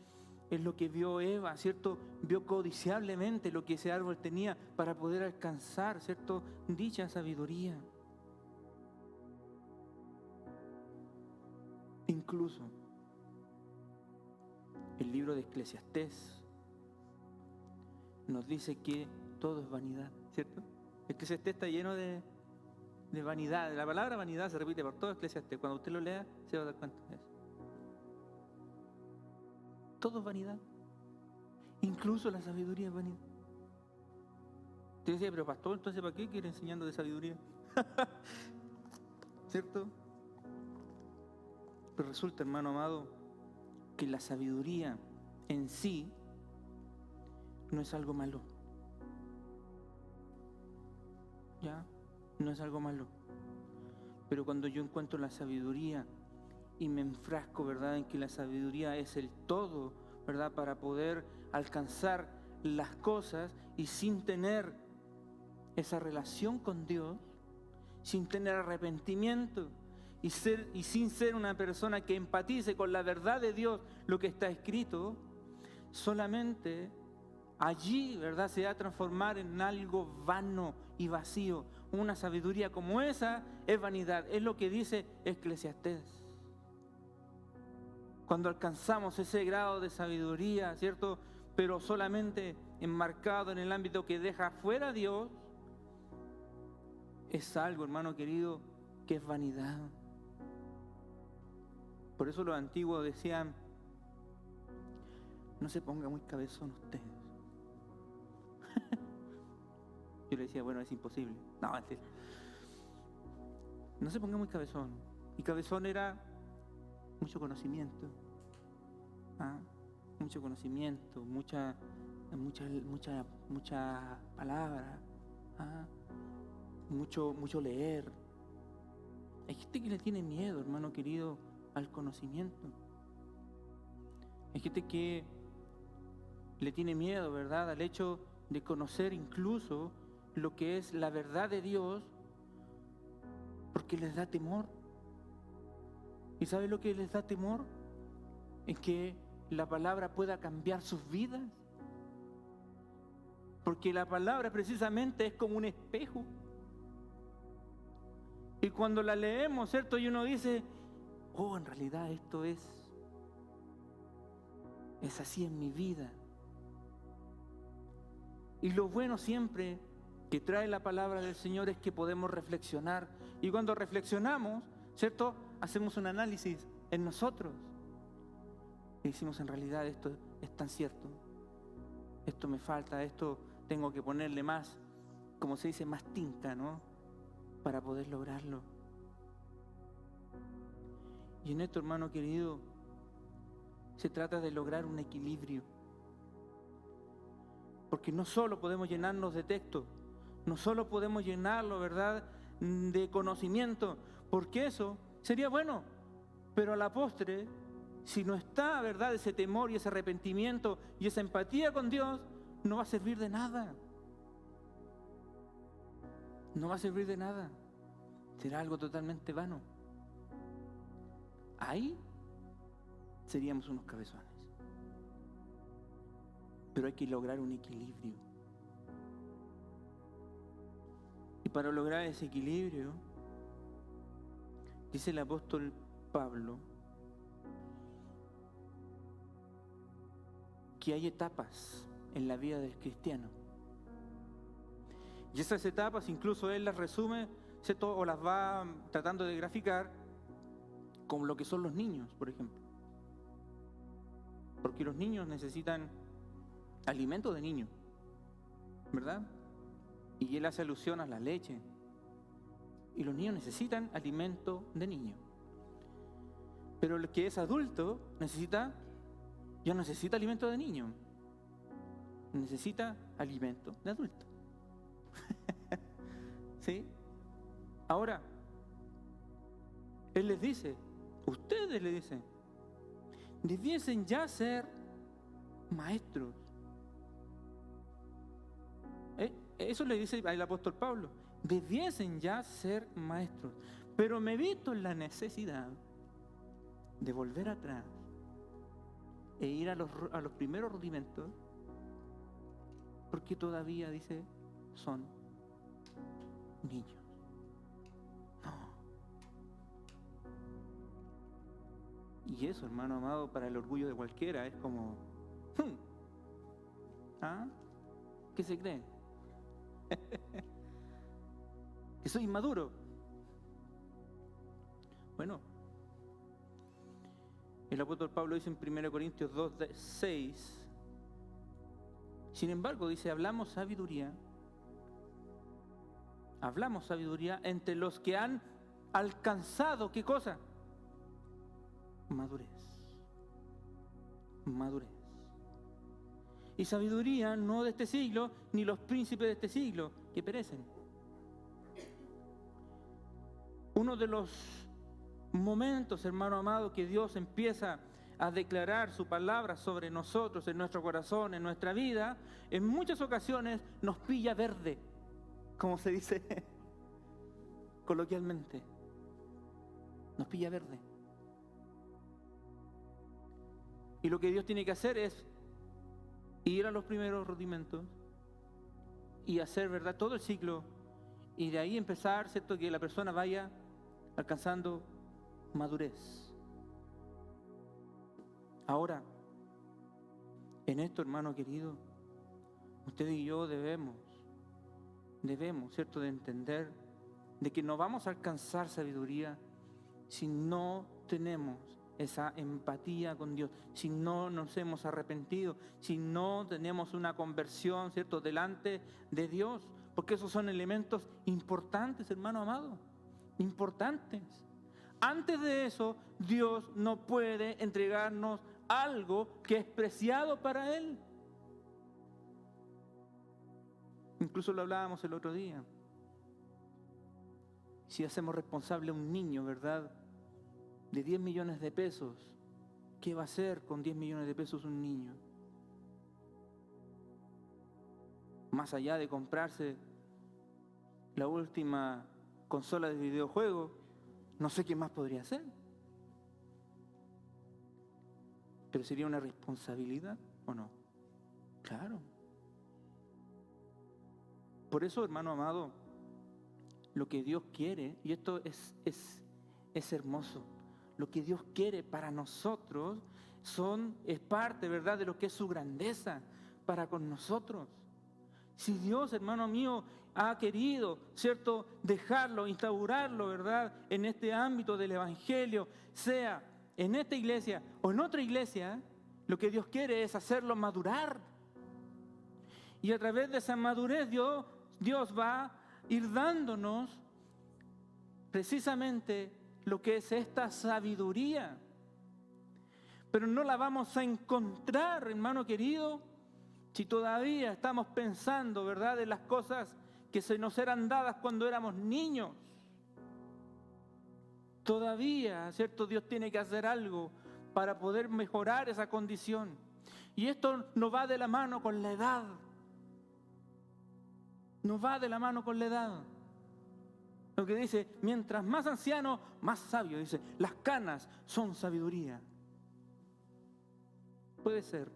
es lo que vio Eva, ¿cierto? Vio codiciablemente lo que ese árbol tenía para poder alcanzar, ¿cierto?, dicha sabiduría. Incluso el libro de Eclesiastés nos dice que todo es vanidad, ¿cierto? Eclesiastés está lleno de vanidad. La palabra vanidad se repite por todo Eclesiastés. Cuando usted lo lea, se va a dar cuenta de eso. Todo es vanidad. Incluso la sabiduría es vanidad. Usted decía: pero pastor, entonces ¿para qué quiere enseñando de sabiduría? ¿Cierto? Pero resulta, hermano amado, que la sabiduría en sí no es algo malo. ¿Ya? No es algo malo. Pero cuando yo encuentro la sabiduría y me enfrasco, ¿verdad?, en que la sabiduría es el todo, ¿verdad?, para poder alcanzar las cosas y sin tener esa relación con Dios, sin tener arrepentimiento y sin ser una persona que empatice con la verdad de Dios, lo que está escrito, solamente allí, ¿verdad?, se va a transformar en algo vano y vacío. Una sabiduría como esa es vanidad, es lo que dice Eclesiastés. Cuando alcanzamos ese grado de sabiduría, ¿cierto?, pero solamente enmarcado en el ámbito que deja fuera a Dios, es algo, hermano querido, que es vanidad. Por eso los antiguos decían: no se ponga muy cabezón usted. Yo le decía, bueno, es imposible. No, mentira. No se ponga muy cabezón. Y cabezón era mucho conocimiento. Mucho conocimiento, mucha palabra. Mucho leer. Hay gente que le tiene miedo, hermano querido, al conocimiento. Hay gente que le tiene miedo, ¿verdad?, al hecho de conocer incluso lo que es la verdad de Dios, porque les da temor. ¿Y sabe lo que les da temor? Es que la palabra pueda cambiar sus vidas. Porque la palabra precisamente es como un espejo. Y cuando la leemos, ¿cierto?, y uno dice: oh, en realidad esto es así en mi vida. Y lo bueno siempre que trae la palabra del Señor es que podemos reflexionar. Y cuando reflexionamos, ¿cierto?, hacemos un análisis en nosotros. Y decimos: en realidad esto es tan cierto. Esto me falta, esto tengo que ponerle más, como se dice, más tinta, ¿no?, para poder lograrlo. Y en esto, hermano querido, se trata de lograr un equilibrio. Porque no solo podemos llenarnos de texto, no solo podemos llenarlo, ¿verdad?, de conocimiento, porque eso sería bueno, pero a la postre, si no está, ¿verdad?, ese temor y ese arrepentimiento y esa empatía con Dios, no va a servir de nada. No va a servir de nada. Será algo totalmente vano. Ahí seríamos unos cabezones. Pero hay que lograr un equilibrio. Y para lograr ese equilibrio, dice el apóstol Pablo, que hay etapas en la vida del cristiano. Y esas etapas incluso él las resume, ¿cierto?, o las va tratando de graficar como lo que son los niños, por ejemplo. Porque los niños necesitan alimento de niño, ¿verdad? Y él hace alusión a la leche. Y los niños necesitan alimento de niño. Pero el que es adulto ya necesita alimento de niño. Necesita alimento de adulto. ¿Sí? Ahora, él les dice, ustedes le dicen, debiesen ya ser maestros. Eso le dice el apóstol Pablo, debiesen ya ser maestros. Pero me he visto en la necesidad de volver atrás e ir a los primeros rudimentos, porque todavía, dice, son niños. No. Y eso, hermano amado, para el orgullo de cualquiera es como, ¿qué se cree? Que soy inmaduro. Bueno, el apóstol Pablo dice en 1 Corintios 2:6, sin embargo, dice, hablamos sabiduría entre los que han alcanzado, ¿qué cosa? Madurez. Y sabiduría no de este siglo, ni los príncipes de este siglo, que perecen. Uno de los momentos, hermano amado, que Dios empieza a declarar su palabra sobre nosotros, en nuestro corazón, en nuestra vida, en muchas ocasiones nos pilla verde, como se dice coloquialmente. Nos pilla verde. Y lo que Dios tiene que hacer es ir a los primeros rudimentos y hacer, ¿verdad?, todo el ciclo, y de ahí empezar, ¿cierto?, que la persona vaya alcanzando madurez. Ahora, en esto, hermano querido, usted y yo debemos, ¿cierto?, de entender de que no vamos a alcanzar sabiduría si no tenemos esa empatía con Dios, si no nos hemos arrepentido, si no tenemos una conversión, ¿cierto?, delante de Dios, porque esos son elementos importantes, hermano amado, importantes. Antes de eso, Dios no puede entregarnos algo que es preciado para Él. Incluso lo hablábamos el otro día. Si hacemos responsable a un niño, ¿verdad?, de 10 millones de pesos, ¿qué va a hacer con 10 millones de pesos un niño? Más allá de comprarse la última consola de videojuegos, no sé qué más podría hacer. Pero sería una responsabilidad, ¿o no? Claro. Por eso, hermano amado, lo que Dios quiere, y esto es hermoso, lo que Dios quiere para nosotros es parte, ¿verdad?, de lo que es su grandeza para con nosotros. Si Dios, hermano mío, ha querido, ¿cierto?, dejarlo, instaurarlo, ¿verdad?, en este ámbito del Evangelio, sea en esta iglesia o en otra iglesia, lo que Dios quiere es hacerlo madurar. Y a través de esa madurez Dios va a ir dándonos precisamente lo que es esta sabiduría. Pero no la vamos a encontrar, hermano querido, si todavía estamos pensando, ¿verdad?, en las cosas que se nos eran dadas cuando éramos niños. Todavía, ¿cierto?, Dios tiene que hacer algo para poder mejorar esa condición. Y esto no va de la mano con la edad. No va de la mano con la edad. Lo que dice, mientras más anciano, más sabio. Dice, las canas son sabiduría. Puede ser.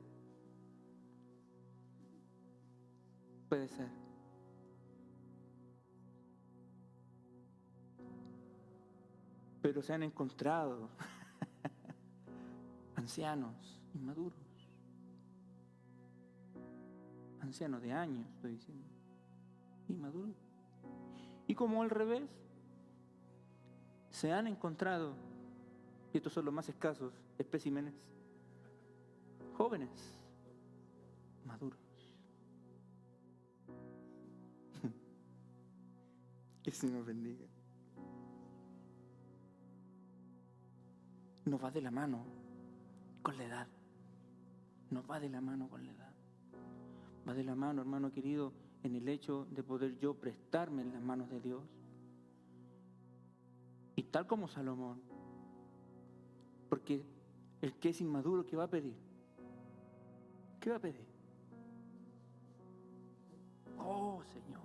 Puede ser. Pero se han encontrado ancianos inmaduros. Ancianos de años, estoy diciendo. Inmaduros. Y como al revés, se han encontrado, y estos son los más escasos, especímenes, jóvenes, maduros. Que el Señor bendiga. No va de la mano con la edad. No va de la mano con la edad. Va de la mano, hermano querido, en el hecho de poder yo prestarme en las manos de Dios. Y tal como Salomón, porque el que es inmaduro, ¿qué va a pedir? ¿Qué va a pedir? Oh, Señor,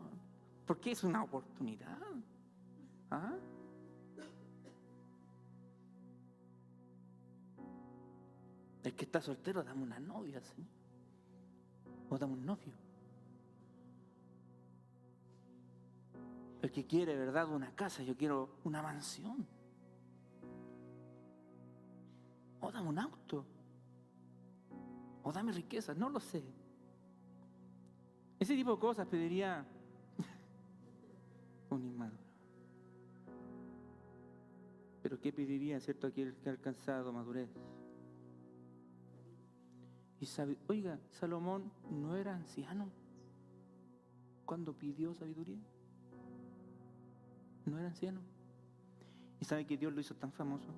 porque es una oportunidad. ¿Ah? El que está soltero, dame una novia, Señor. O dame un novio. El que quiere, ¿verdad?, una casa, yo quiero una mansión. O dame un auto. O dame riqueza, no lo sé. Ese tipo de cosas pediría un inmaduro. Pero ¿qué pediría, cierto, aquel que ha alcanzado madurez? Y sabe, oiga, Salomón no era anciano cuando pidió sabiduría. No era anciano. Y sabe que Dios lo hizo tan famoso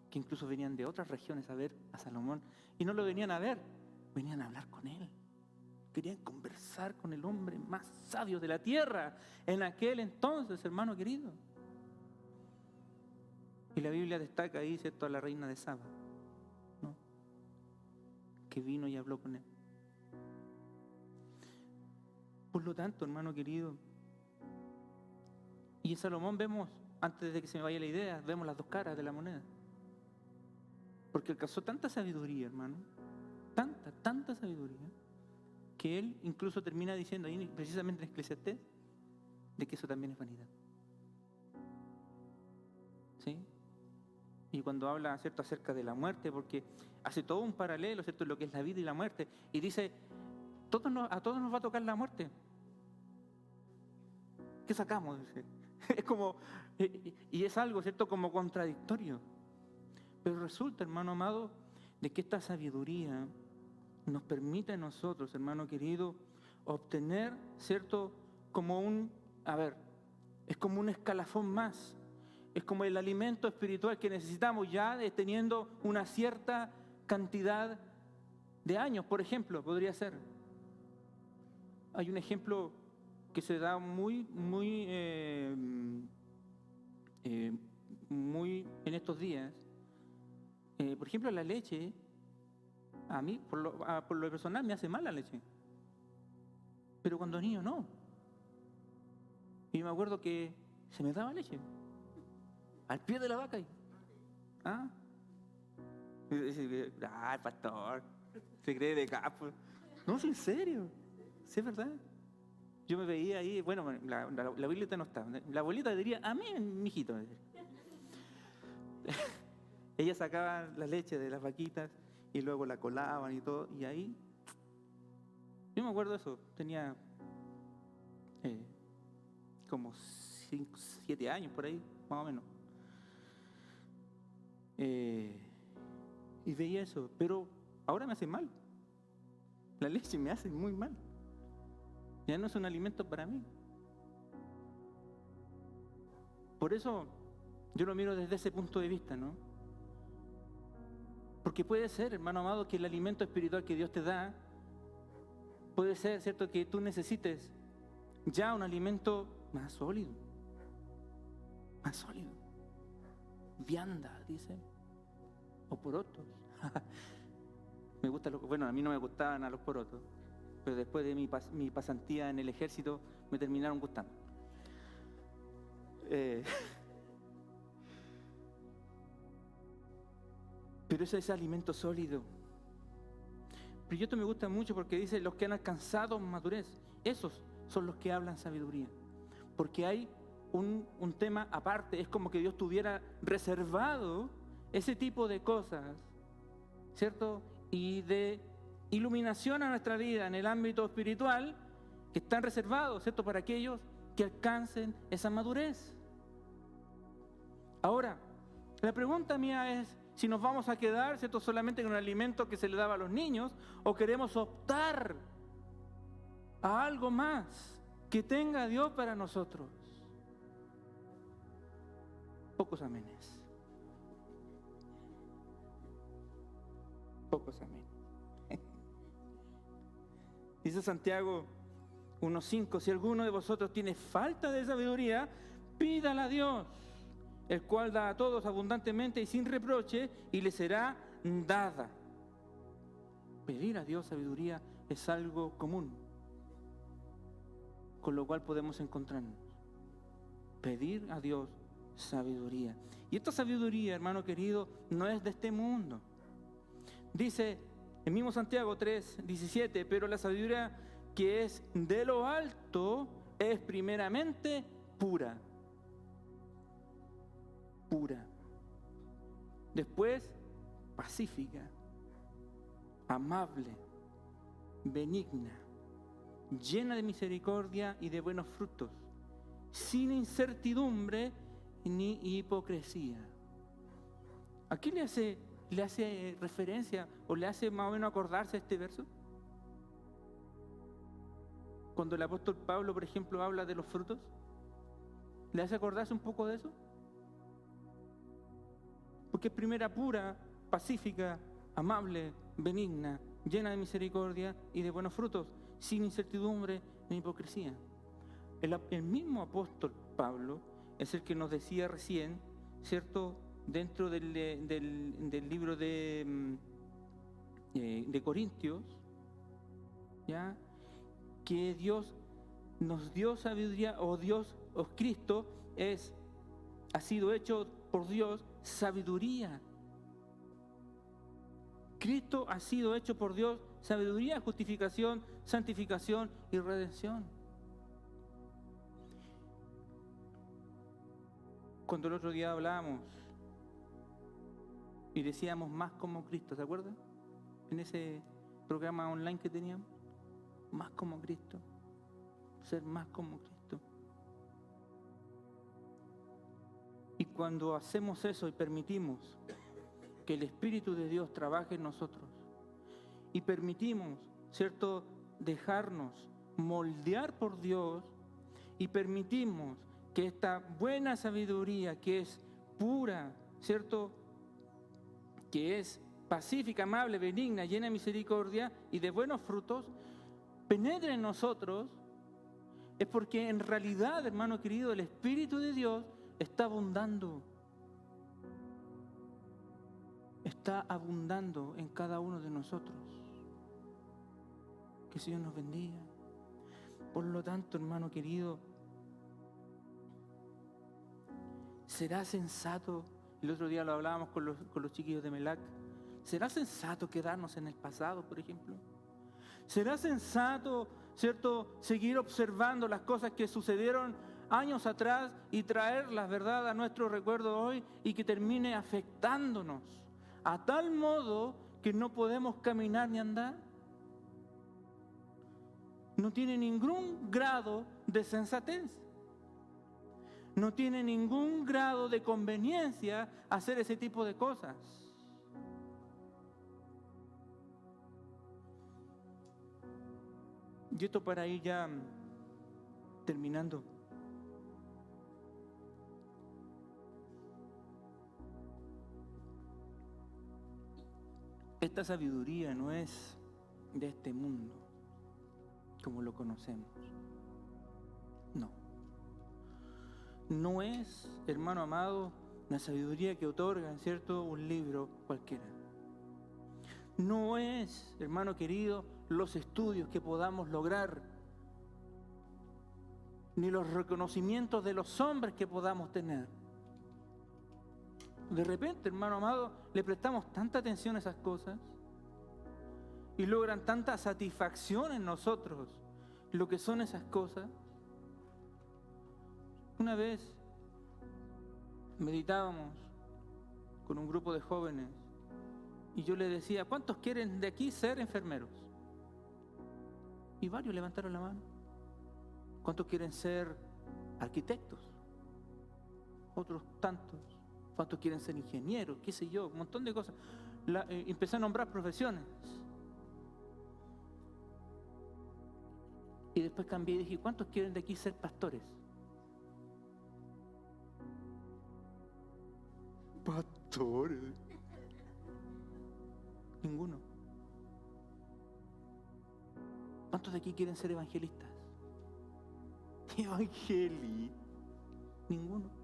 que incluso venían de otras regiones a ver a Salomón y no lo venían a ver venían a hablar con él. Querían conversar con el hombre más sabio de la tierra en aquel entonces, hermano querido. Y la Biblia destaca ahí, ¿cierto?, a la reina de Saba, ¿no?, que vino y habló con él. Por lo tanto, hermano querido, y en Salomón vemos, antes de que se me vaya la idea, vemos las dos caras de la moneda. Porque alcanzó tanta sabiduría, hermano, tanta sabiduría, que él incluso termina diciendo ahí, precisamente en Eclesiastés, de que eso también es vanidad. ¿Sí? Y cuando habla, ¿cierto?, acerca de la muerte, porque hace todo un paralelo, ¿cierto?, lo que es la vida y la muerte, y dice, a todos nos va a tocar la muerte. ¿Qué sacamos? Dice. Es como, y es algo, ¿cierto?, como contradictorio. Pero resulta, hermano amado, de que esta sabiduría nos permite a nosotros, hermano querido, obtener, ¿cierto?, como es como un escalafón más. Es como el alimento espiritual que necesitamos ya teniendo una cierta cantidad de años. Por ejemplo, podría ser. Hay un ejemplo que se da muy en estos días. Por ejemplo, la leche, a mí, por lo personal, me hace mal la leche. Pero cuando niño, no. Y me acuerdo que se me daba leche. Al pie de la vaca. El pastor se cree de capo. No, es en serio. Sí, es verdad. Yo me veía ahí, bueno, la abuelita no estaba. La abuelita diría, a mí, mijito. Ella sacaba la leche de las vaquitas y luego la colaban y todo. Y ahí, yo me acuerdo de eso. Tenía como 5, 7 años por ahí, más o menos. Y veía eso, pero ahora me hace mal. La leche me hace muy mal. Ya no es un alimento para mí. Por eso yo lo miro desde ese punto de vista, ¿no? Porque puede ser, hermano amado, que el alimento espiritual que Dios te da, puede ser, ¿cierto?, que tú necesites ya un alimento más sólido. Más sólido. Vianda, dice. O porotos. Me gusta bueno, a mí no me gustaban a los porotos, pero después de mi pasantía en el ejército me terminaron gustando. Pero ese es alimento sólido. Pero esto me gusta mucho porque dice los que han alcanzado madurez. Esos son los que hablan sabiduría. Porque hay un tema aparte. Es como que Dios tuviera reservado ese tipo de cosas, ¿cierto? Y de iluminación a nuestra vida en el ámbito espiritual que están reservados, ¿cierto?, para aquellos que alcancen esa madurez. Ahora, la pregunta mía es si nos vamos a quedar, ¿cierto?, solamente con el alimento que se le daba a los niños, o queremos optar a algo más que tenga Dios para nosotros. Pocos amenes. Pocos amenes. Dice Santiago 1:5, si alguno de vosotros tiene falta de sabiduría, pídala a Dios, el cual da a todos abundantemente y sin reproche, y le será dada. Pedir a Dios sabiduría es algo común, con lo cual podemos encontrarnos. Pedir a Dios sabiduría. Y esta sabiduría, hermano querido, no es de este mundo. Dice el mismo Santiago 3:17, pero la sabiduría que es de lo alto es primeramente pura. Pura. Después, pacífica, amable, benigna, llena de misericordia y de buenos frutos, sin incertidumbre ni hipocresía. ¿A qué le hace referencia o le hace más o menos acordarse este verso? Cuando el apóstol Pablo, por ejemplo, habla de los frutos, ¿le hace acordarse un poco de eso? Porque es primera pura, pacífica, amable, benigna, llena de misericordia y de buenos frutos, sin incertidumbre ni hipocresía. El mismo apóstol Pablo es el que nos decía recién, ¿cierto?, dentro del libro de Corintios, ¿ya?, que Dios nos dio sabiduría, o Cristo ha sido hecho por Dios sabiduría. Cristo ha sido hecho por Dios sabiduría, justificación, santificación y redención. Cuando el otro día hablábamos y decíamos más como Cristo, ¿se acuerdan? En ese programa online que teníamos, más como Cristo, ser más como Cristo. Y cuando hacemos eso y permitimos que el Espíritu de Dios trabaje en nosotros y permitimos, ¿cierto?, dejarnos moldear por Dios y permitimos que esta buena sabiduría, que es pura, ¿cierto?, que es pacífica, amable, benigna, llena de misericordia y de buenos frutos, penetre en nosotros, es porque en realidad, hermano querido, el Espíritu de Dios está abundando en cada uno de nosotros. Que el Señor nos bendiga. Por lo tanto, hermano querido, será sensato, el otro día lo hablábamos con los chiquillos de Melac, ¿será sensato quedarnos en el pasado, por ejemplo? ¿Será sensato, ¿cierto?, seguir observando las cosas que sucedieron años atrás y traerlas, ¿verdad?, a nuestro recuerdo hoy, y que termine afectándonos a tal modo que no podemos caminar ni andar? No tiene ningún grado de sensatez. No tiene ningún grado de conveniencia hacer ese tipo de cosas. Y esto para ir ya terminando. Esta sabiduría no es de este mundo, como lo conocemos. No. No es, hermano amado, la sabiduría que otorga, ¿cierto?, un libro cualquiera. No es, hermano querido, los estudios que podamos lograr, ni los reconocimientos de los hombres que podamos tener. De repente, hermano amado, le prestamos tanta atención a esas cosas y logran tanta satisfacción en nosotros lo que son esas cosas. Una vez meditábamos con un grupo de jóvenes y yo les decía, ¿cuántos quieren de aquí ser enfermeros? Y varios levantaron la mano. ¿Cuántos quieren ser arquitectos? Otros tantos. ¿Cuántos quieren ser ingenieros? ¿Qué sé yo? Un montón de cosas. Empecé a nombrar profesiones. Y después cambié y dije, ¿cuántos quieren de aquí ser pastores? Pastores. Ninguno. ¿Cuántos de aquí quieren ser evangelistas? Evangelistas. Ninguno.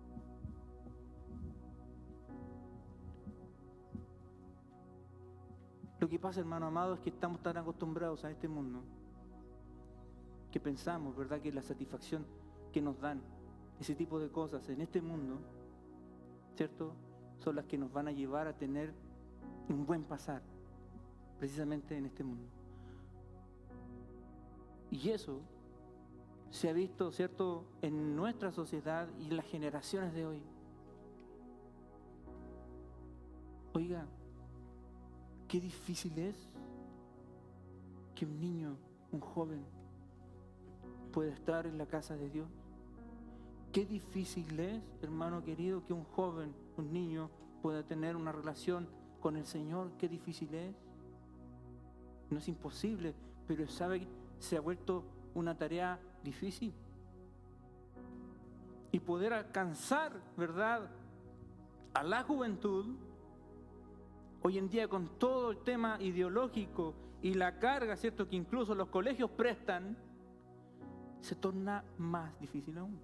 Lo que pasa, hermano amado, es que estamos tan acostumbrados a este mundo que pensamos, ¿verdad?, que la satisfacción que nos dan ese tipo de cosas en este mundo, ¿cierto?, son las que nos van a llevar a tener un buen pasar, precisamente en este mundo. Y eso se ha visto, ¿cierto?, en nuestra sociedad y en las generaciones de hoy. Oiga, qué difícil es que un niño, un joven, pueda estar en la casa de Dios. Qué difícil es, hermano querido, que un joven, un niño, pueda tener una relación con el Señor. Qué difícil es. No es imposible, pero sabe, se ha vuelto una tarea difícil. Y poder alcanzar, ¿verdad?, a la juventud, hoy en día con todo el tema ideológico y la carga, ¿cierto?, que incluso los colegios prestan, se torna más difícil aún.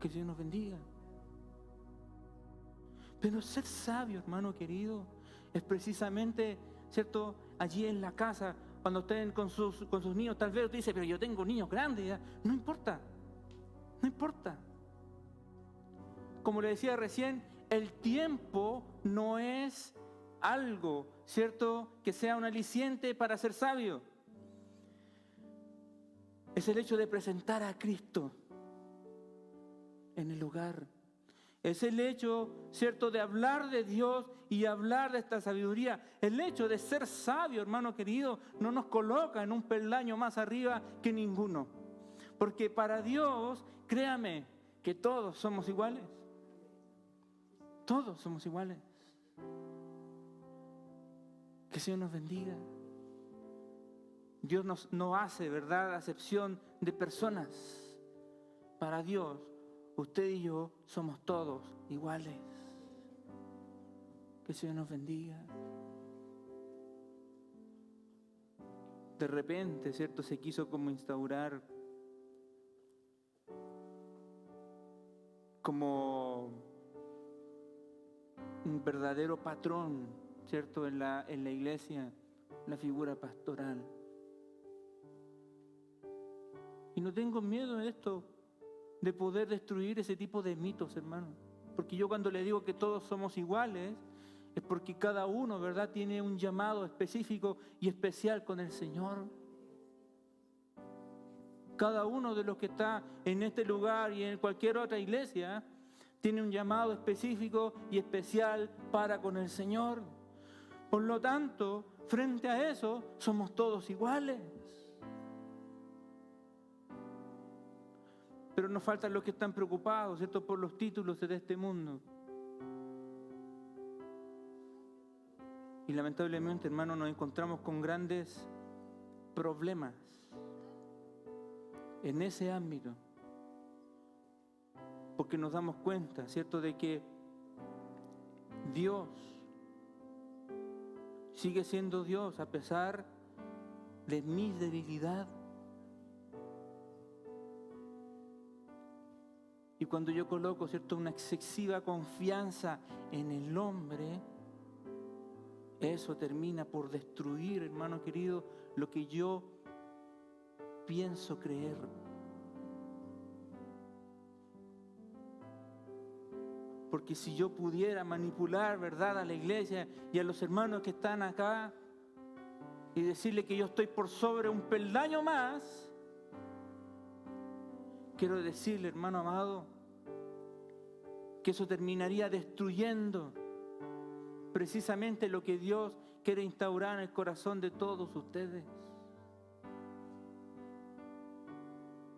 Que el Señor nos bendiga. Pero ser sabio, hermano querido, es precisamente, ¿cierto?, allí en la casa, cuando estén con sus niños. Tal vez usted dice, pero yo tengo niños grandes, ya. No importa, no importa. Como le decía recién, el tiempo no es algo, ¿cierto?, que sea un aliciente para ser sabio. Es el hecho de presentar a Cristo en el hogar. Es el hecho, ¿cierto?, de hablar de Dios y hablar de esta sabiduría. El hecho de ser sabio, hermano querido, no nos coloca en un peldaño más arriba que ninguno. Porque para Dios, créame, que todos somos iguales. Todos somos iguales. Que el Señor nos bendiga. Dios no hace, ¿verdad?, acepción de personas. Para Dios, usted y yo somos todos iguales. Que el Señor nos bendiga. De repente, ¿cierto?, se quiso como instaurar como un verdadero patrón, ¿cierto?, en la iglesia, la figura pastoral. Y no tengo miedo de esto, de poder destruir ese tipo de mitos, hermano. Porque yo cuando le digo que todos somos iguales, es porque cada uno, ¿verdad?, tiene un llamado específico y especial con el Señor. Cada uno de los que está en este lugar y en cualquier otra iglesia tiene un llamado específico y especial para con el Señor. Por lo tanto, frente a eso, somos todos iguales. Pero nos faltan los que están preocupados, ¿cierto?, por los títulos de este mundo. Y lamentablemente, hermano, nos encontramos con grandes problemas en ese ámbito. Porque nos damos cuenta, ¿cierto?, de que Dios sigue siendo Dios a pesar de mi debilidad. Y cuando yo coloco, ¿cierto?, una excesiva confianza en el hombre, eso termina por destruir, hermano querido, lo que yo pienso creer. Porque si yo pudiera manipular, ¿verdad?, a la iglesia y a los hermanos que están acá y decirle que yo estoy por sobre un peldaño más, quiero decirle, hermano amado, que eso terminaría destruyendo precisamente lo que Dios quiere instaurar en el corazón de todos ustedes.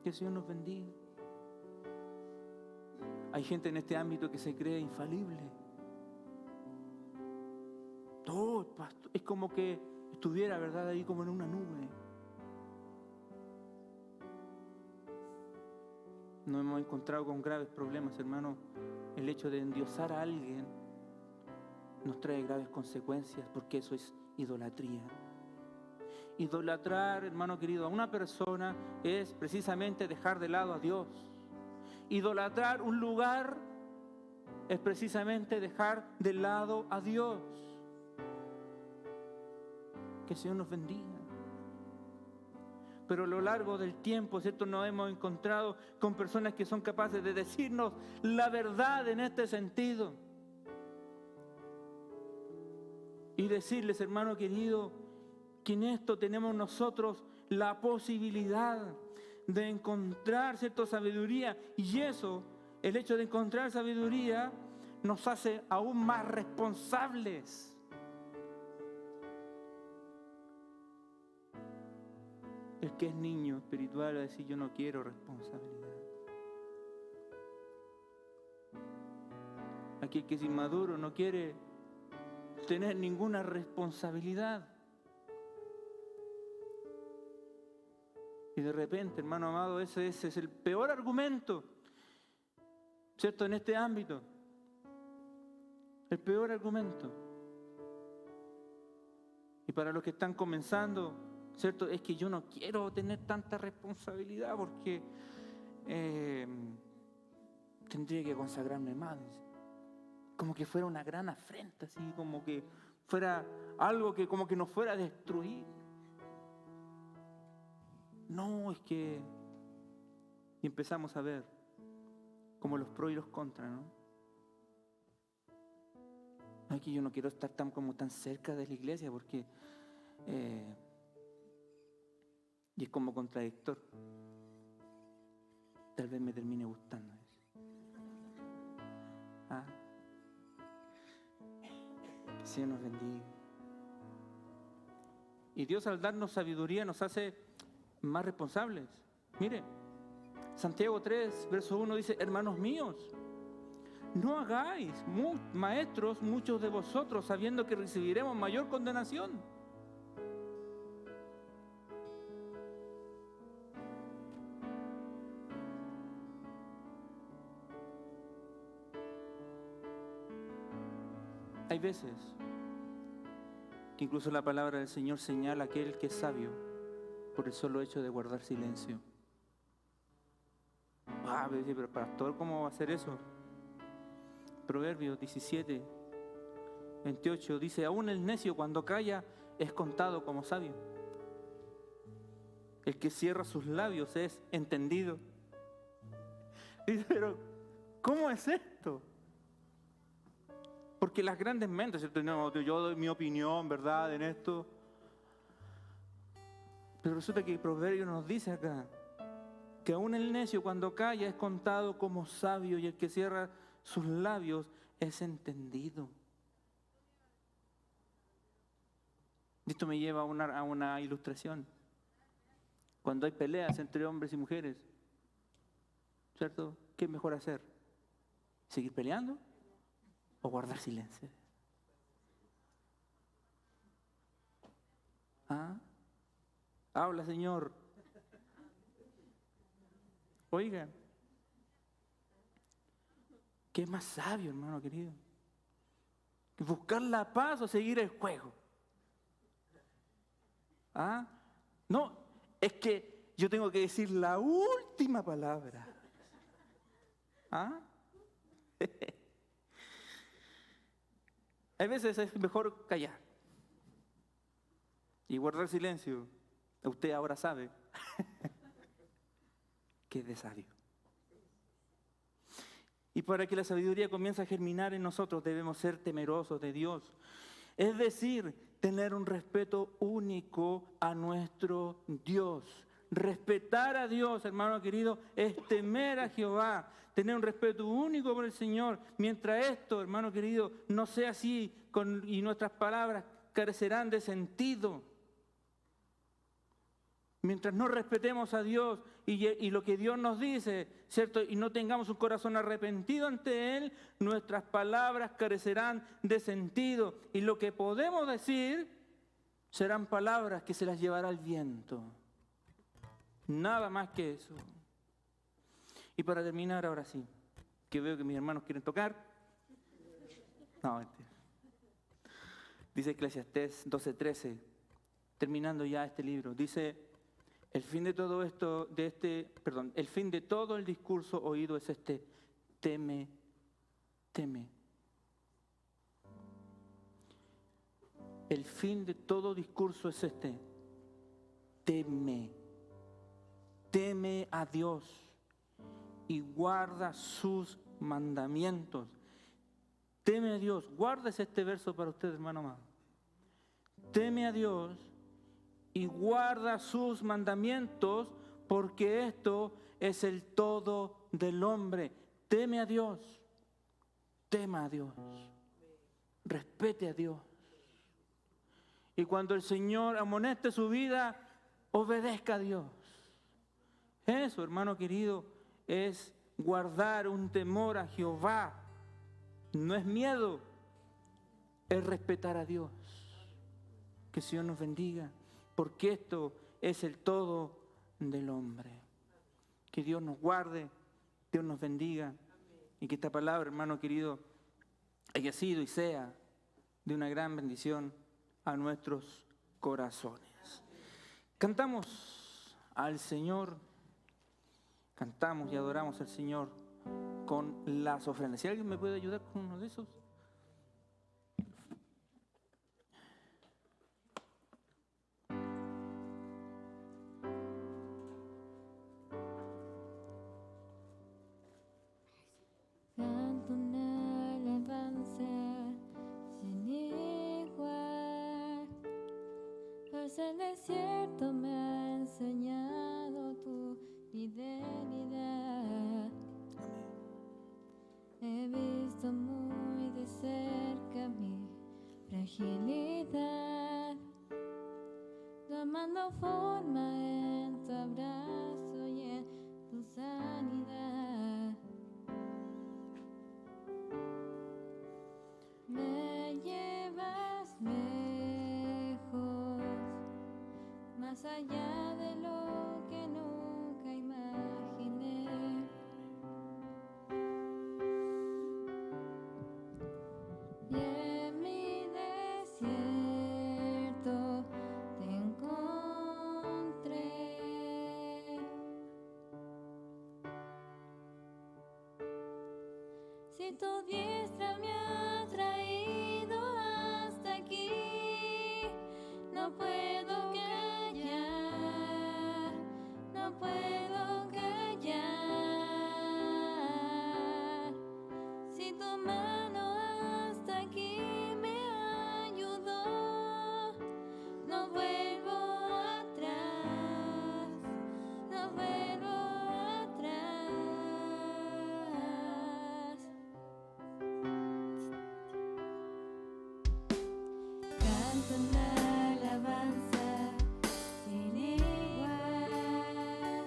Que el Señor nos bendiga. Hay gente en este ámbito que se cree infalible. Todo, pastor, es como que estuviera, ¿verdad?, ahí como en una nube. Nos hemos encontrado con graves problemas, hermano. El hecho de endiosar a alguien nos trae graves consecuencias, porque eso es idolatría. Idolatrar, hermano querido, a una persona es precisamente dejar de lado a Dios. Idolatrar un lugar es precisamente dejar de lado a Dios. Que el Señor nos bendiga. Pero a lo largo del tiempo, ¿cierto?, nos hemos encontrado con personas que son capaces de decirnos la verdad en este sentido. Y decirles, hermano querido, que en esto tenemos nosotros la posibilidad de encontrar cierta sabiduría. Y eso, el hecho de encontrar sabiduría, nos hace aún más responsables. El que es niño espiritual va a decir, yo no quiero responsabilidad. Aquel que es inmaduro no quiere tener ninguna responsabilidad. Y de repente, hermano amado, ese es el peor argumento, ¿cierto?, en este ámbito. El peor argumento. Y para los que están comenzando, ¿cierto? Es que yo no quiero tener tanta responsabilidad porque tendría que consagrarme más. Como que fuera una gran afrenta, así como que fuera algo que como que nos fuera a destruir. No, es que... Y empezamos a ver como los pros y los contras, ¿no? Aquí yo no quiero estar tan cerca de la iglesia porque y es como contradictor. Tal vez me termine gustando. ¿Ah? Que el Señor nos bendiga. Y Dios, al darnos sabiduría, nos hace más responsables. Mire, Santiago 3, verso 1 dice: hermanos míos, no hagáis maestros muchos de vosotros, sabiendo que recibiremos mayor condenación. Hay veces que incluso la palabra del Señor señala a aquel que es sabio por el solo hecho de guardar silencio. Pero pastor, ¿cómo va a hacer eso? Proverbios 17, 28 dice: aún el necio cuando calla es contado como sabio. El que cierra sus labios es entendido. Dice, pero ¿cómo es esto? Porque las grandes mentes, ¿cierto? No, yo doy mi opinión, ¿verdad?, en esto. Pero resulta que el Proverbio nos dice acá que aún el necio cuando calla es contado como sabio y el que cierra sus labios es entendido. Esto me lleva a una ilustración. Cuando hay peleas entre hombres y mujeres, ¿cierto? ¿Qué es mejor hacer? ¿Seguir peleando o guardar silencio? ¿Ah? Habla, Señor. Oigan, ¿qué es más sabio, hermano querido? ¿Buscar la paz o seguir el juego? ¿Ah? No, es que yo tengo que decir la última palabra. ¿Ah? Hay veces es mejor callar y guardar silencio. Usted ahora sabe que es de sabio. Y para que la sabiduría comience a germinar en nosotros debemos ser temerosos de Dios. Es decir, tener un respeto único a nuestro Dios. Respetar a Dios, hermano querido, es temer a Jehová. Tener un respeto único por el Señor. Mientras esto, hermano querido, no sea así y nuestras palabras carecerán de sentido. Mientras no respetemos a Dios y lo que Dios nos dice, ¿cierto? Y no tengamos un corazón arrepentido ante Él, nuestras palabras carecerán de sentido. Y lo que podemos decir serán palabras que se las llevará el viento. Nada más que eso. Y para terminar, ahora sí, que veo que mis hermanos quieren tocar. No, mentira. Dice Eclesiastés 12:13, terminando ya este libro, dice: el fin de todo el discurso oído es este: teme, teme. El fin de todo discurso es este: teme. Teme a Dios y guarda sus mandamientos. Teme a Dios. Guárdese este verso para usted, hermano amado. Teme a Dios y guarda sus mandamientos, porque esto es el todo del hombre. Teme a Dios, tema a Dios, respete a Dios. Y cuando el Señor amoneste su vida, obedezca a Dios. Eso, hermano querido, es guardar un temor a Jehová. No es miedo, es respetar a Dios. Que el Señor nos bendiga, porque esto es el todo del hombre. Que Dios nos guarde, Dios nos bendiga, y que esta palabra, hermano querido, haya sido y sea de una gran bendición a nuestros corazones. Cantamos al Señor, cantamos y adoramos al Señor con las ofrendas. Si alguien me puede ayudar con uno de esos. Canto una alabanza sin igual, pues el desierto me ha enseñado tu fidelidad. He visto muy de cerca mi fragilidad, tomando forma en tu abrazo y en tu sanidad. Me llevas lejos, más allá de lo que nunca imaginé. Y en mi desierto te encontré. Si tu diestra me ha traído hasta aquí, no puedo callar, no puedo callar. Si tu mano hasta aquí me ayudó, no vuelvo atrás, no vuelvo atrás. Canto una alabanza sin igual,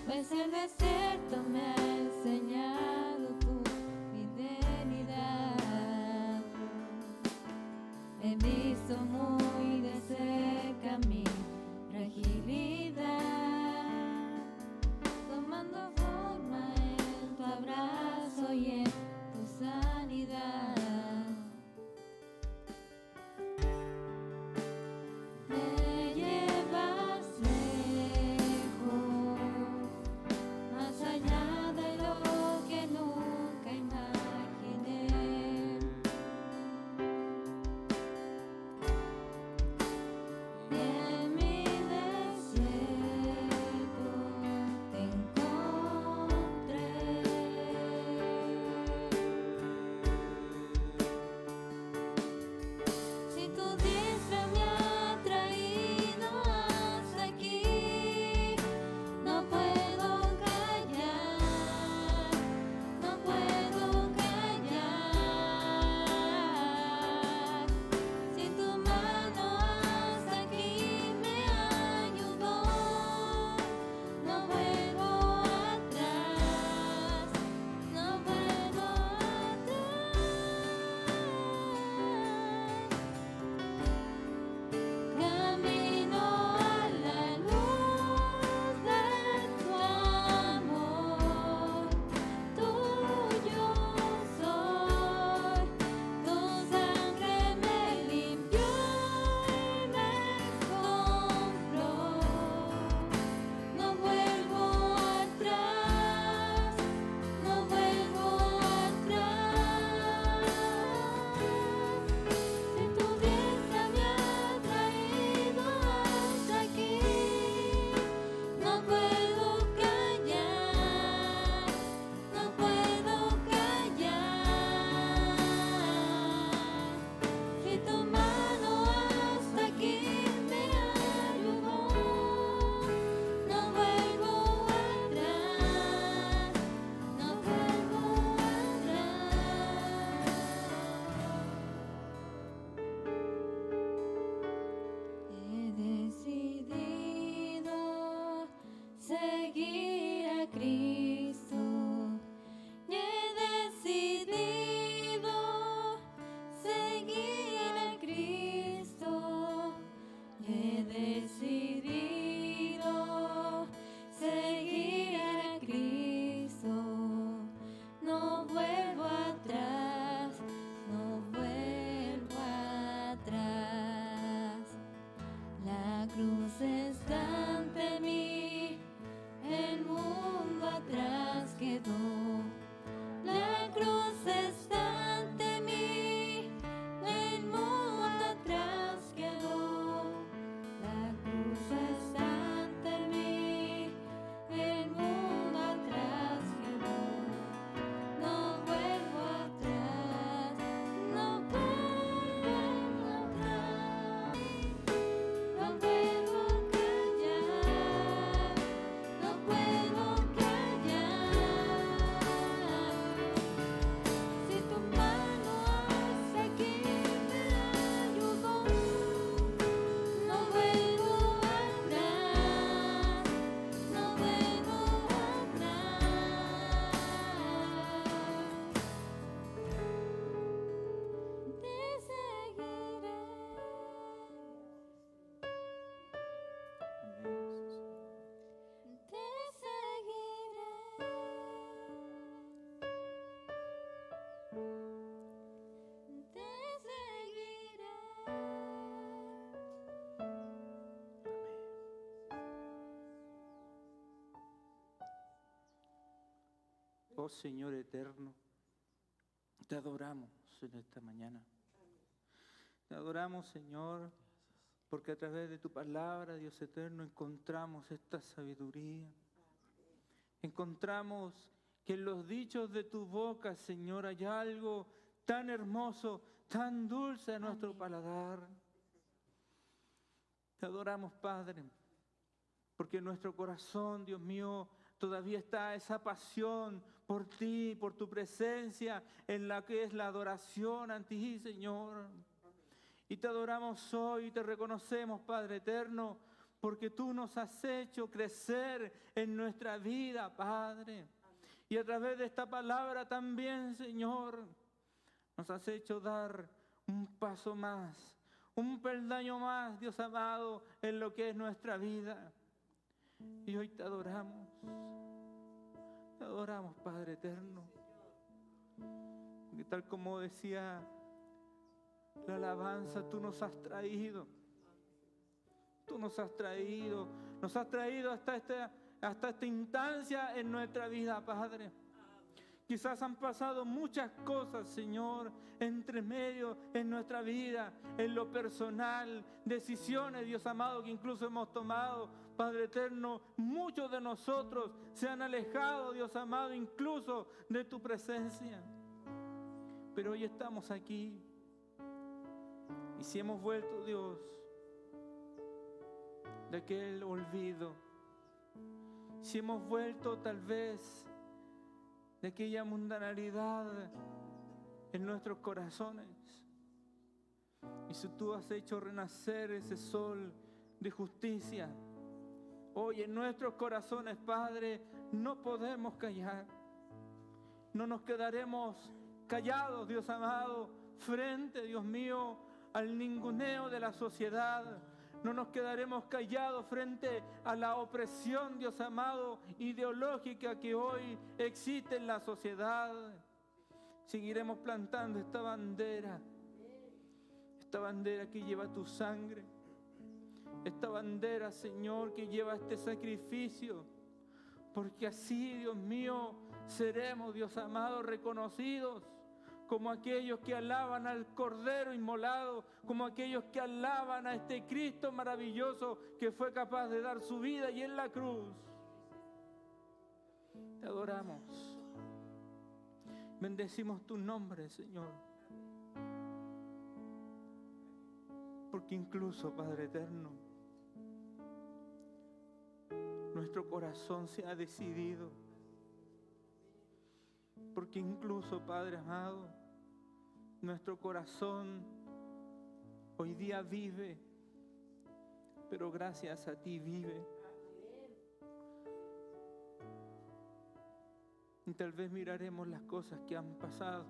pues el desierto me ha enseñado tu fidelidad. He visto muy de cerca mi fragilidad, tomando forma en tu abrazo y en tu sanidad. Me llevas lejos, más allá de lo que nunca imaginé. Y en mi desierto te encontré. Si tu diestra me ha traído hasta aquí, no puedo callar, no puedo callar. Si tu mano hasta aquí me ayudó, no vuelvo atrás, no vuelvo atrás. Camino a la luz de tu amor, tuyo soy, tu sangre me limpió y me compró. No vuelvo atrás, no vuelvo atrás. Si tu diestra me ha traído hasta aquí, no puedo callar, no puedo callar. Si tu mano hasta aquí me ayudó, no vuelvo atrás, no vuelvo atrás. He decidido seguir a Cristo. Y he decidido seguir a Cristo. Y he decidido seguir a Cristo. No vuelvo atrás, Señor eterno, te adoramos en esta mañana. Te adoramos, Señor, porque a través de tu palabra, Dios eterno, encontramos esta sabiduría. Encontramos que en los dichos de tu boca, Señor, hay algo tan hermoso, tan dulce a nuestro paladar. Te adoramos, Padre, porque en nuestro corazón, Dios mío, todavía está esa pasión por ti, por tu presencia, en la que es la adoración a ti, Señor. Y te adoramos hoy y te reconocemos, Padre eterno, porque tú nos has hecho crecer en nuestra vida, Padre. Y a través de esta palabra también, Señor, nos has hecho dar un paso más, un peldaño más, Dios amado, en lo que es nuestra vida. Y hoy te adoramos, Padre eterno. Y tal como decía la alabanza, tú nos has traído. Tú nos has traído hasta esta instancia en nuestra vida, Padre. Quizás han pasado muchas cosas, Señor, entre medio en nuestra vida, en lo personal, decisiones, Dios amado, que incluso hemos tomado, Padre eterno. Muchos de nosotros se han alejado, Dios amado, incluso de tu presencia. Pero hoy estamos aquí. Y si hemos vuelto, Dios, de aquel olvido, si hemos vuelto tal vez de aquella mundanalidad en nuestros corazones, y si tú has hecho renacer ese sol de justicia, hoy en nuestros corazones, Padre, no podemos callar. No nos quedaremos callados, Dios amado, frente, Dios mío, al ninguneo de la sociedad. No nos quedaremos callados frente a la opresión, Dios amado, ideológica que hoy existe en la sociedad. Seguiremos plantando esta bandera que lleva tu sangre, esta bandera, Señor, que lleva este sacrificio, porque así, Dios mío, seremos, Dios amado, reconocidos como aquellos que alaban al Cordero inmolado, como aquellos que alaban a este Cristo maravilloso que fue capaz de dar su vida y en la cruz. Te adoramos. Bendecimos tu nombre, Señor. Porque incluso, Padre eterno, nuestro corazón se ha decidido. Porque incluso, Padre amado, nuestro corazón hoy día vive, pero gracias a ti vive. Y tal vez miraremos las cosas que han pasado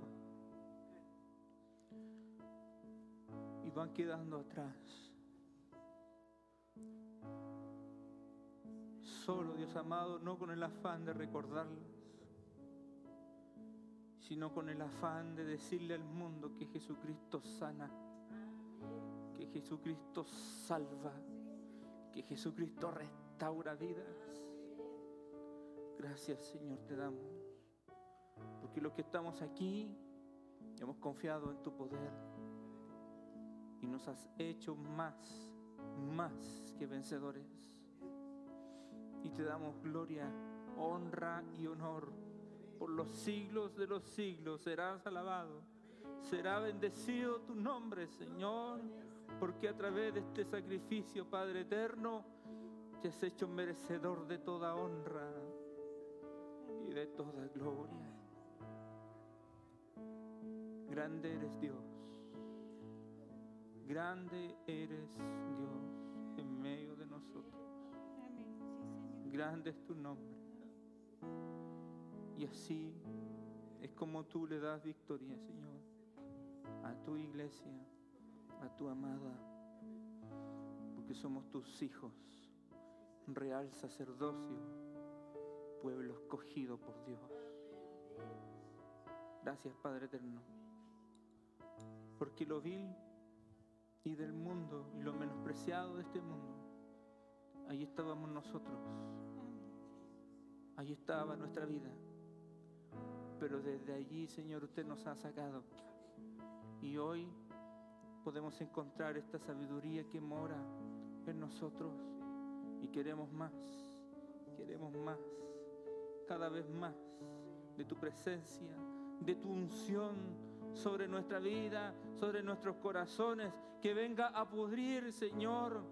y van quedando atrás. Solo, Dios amado, no con el afán de recordarlas, sino con el afán de decirle al mundo que Jesucristo sana, que Jesucristo salva, que Jesucristo restaura vidas. Gracias, Señor, te damos, porque los que estamos aquí hemos confiado en tu poder y nos has hecho más que vencedores. Y te damos gloria, honra y honor. Por los siglos de los siglos serás alabado, será bendecido tu nombre, Señor, porque a través de este sacrificio, Padre eterno, te has hecho merecedor de toda honra y de toda gloria. Grande eres Dios, grande eres Dios en medio de nosotros. Grande es tu nombre. Y así es como tú le das victoria, Señor, a tu iglesia, a tu amada, porque somos tus hijos, real sacerdocio, pueblo escogido por Dios. Gracias, Padre eterno, porque lo vil y del mundo y lo menospreciado de este mundo, ahí estábamos nosotros, ahí estaba nuestra vida. pero desde allí, Señor, usted nos ha sacado. Y hoy podemos encontrar esta sabiduría que mora en nosotros. Y queremos más, cada vez más de tu presencia, de tu unción sobre nuestra vida, sobre nuestros corazones, que venga a pudrir, Señor,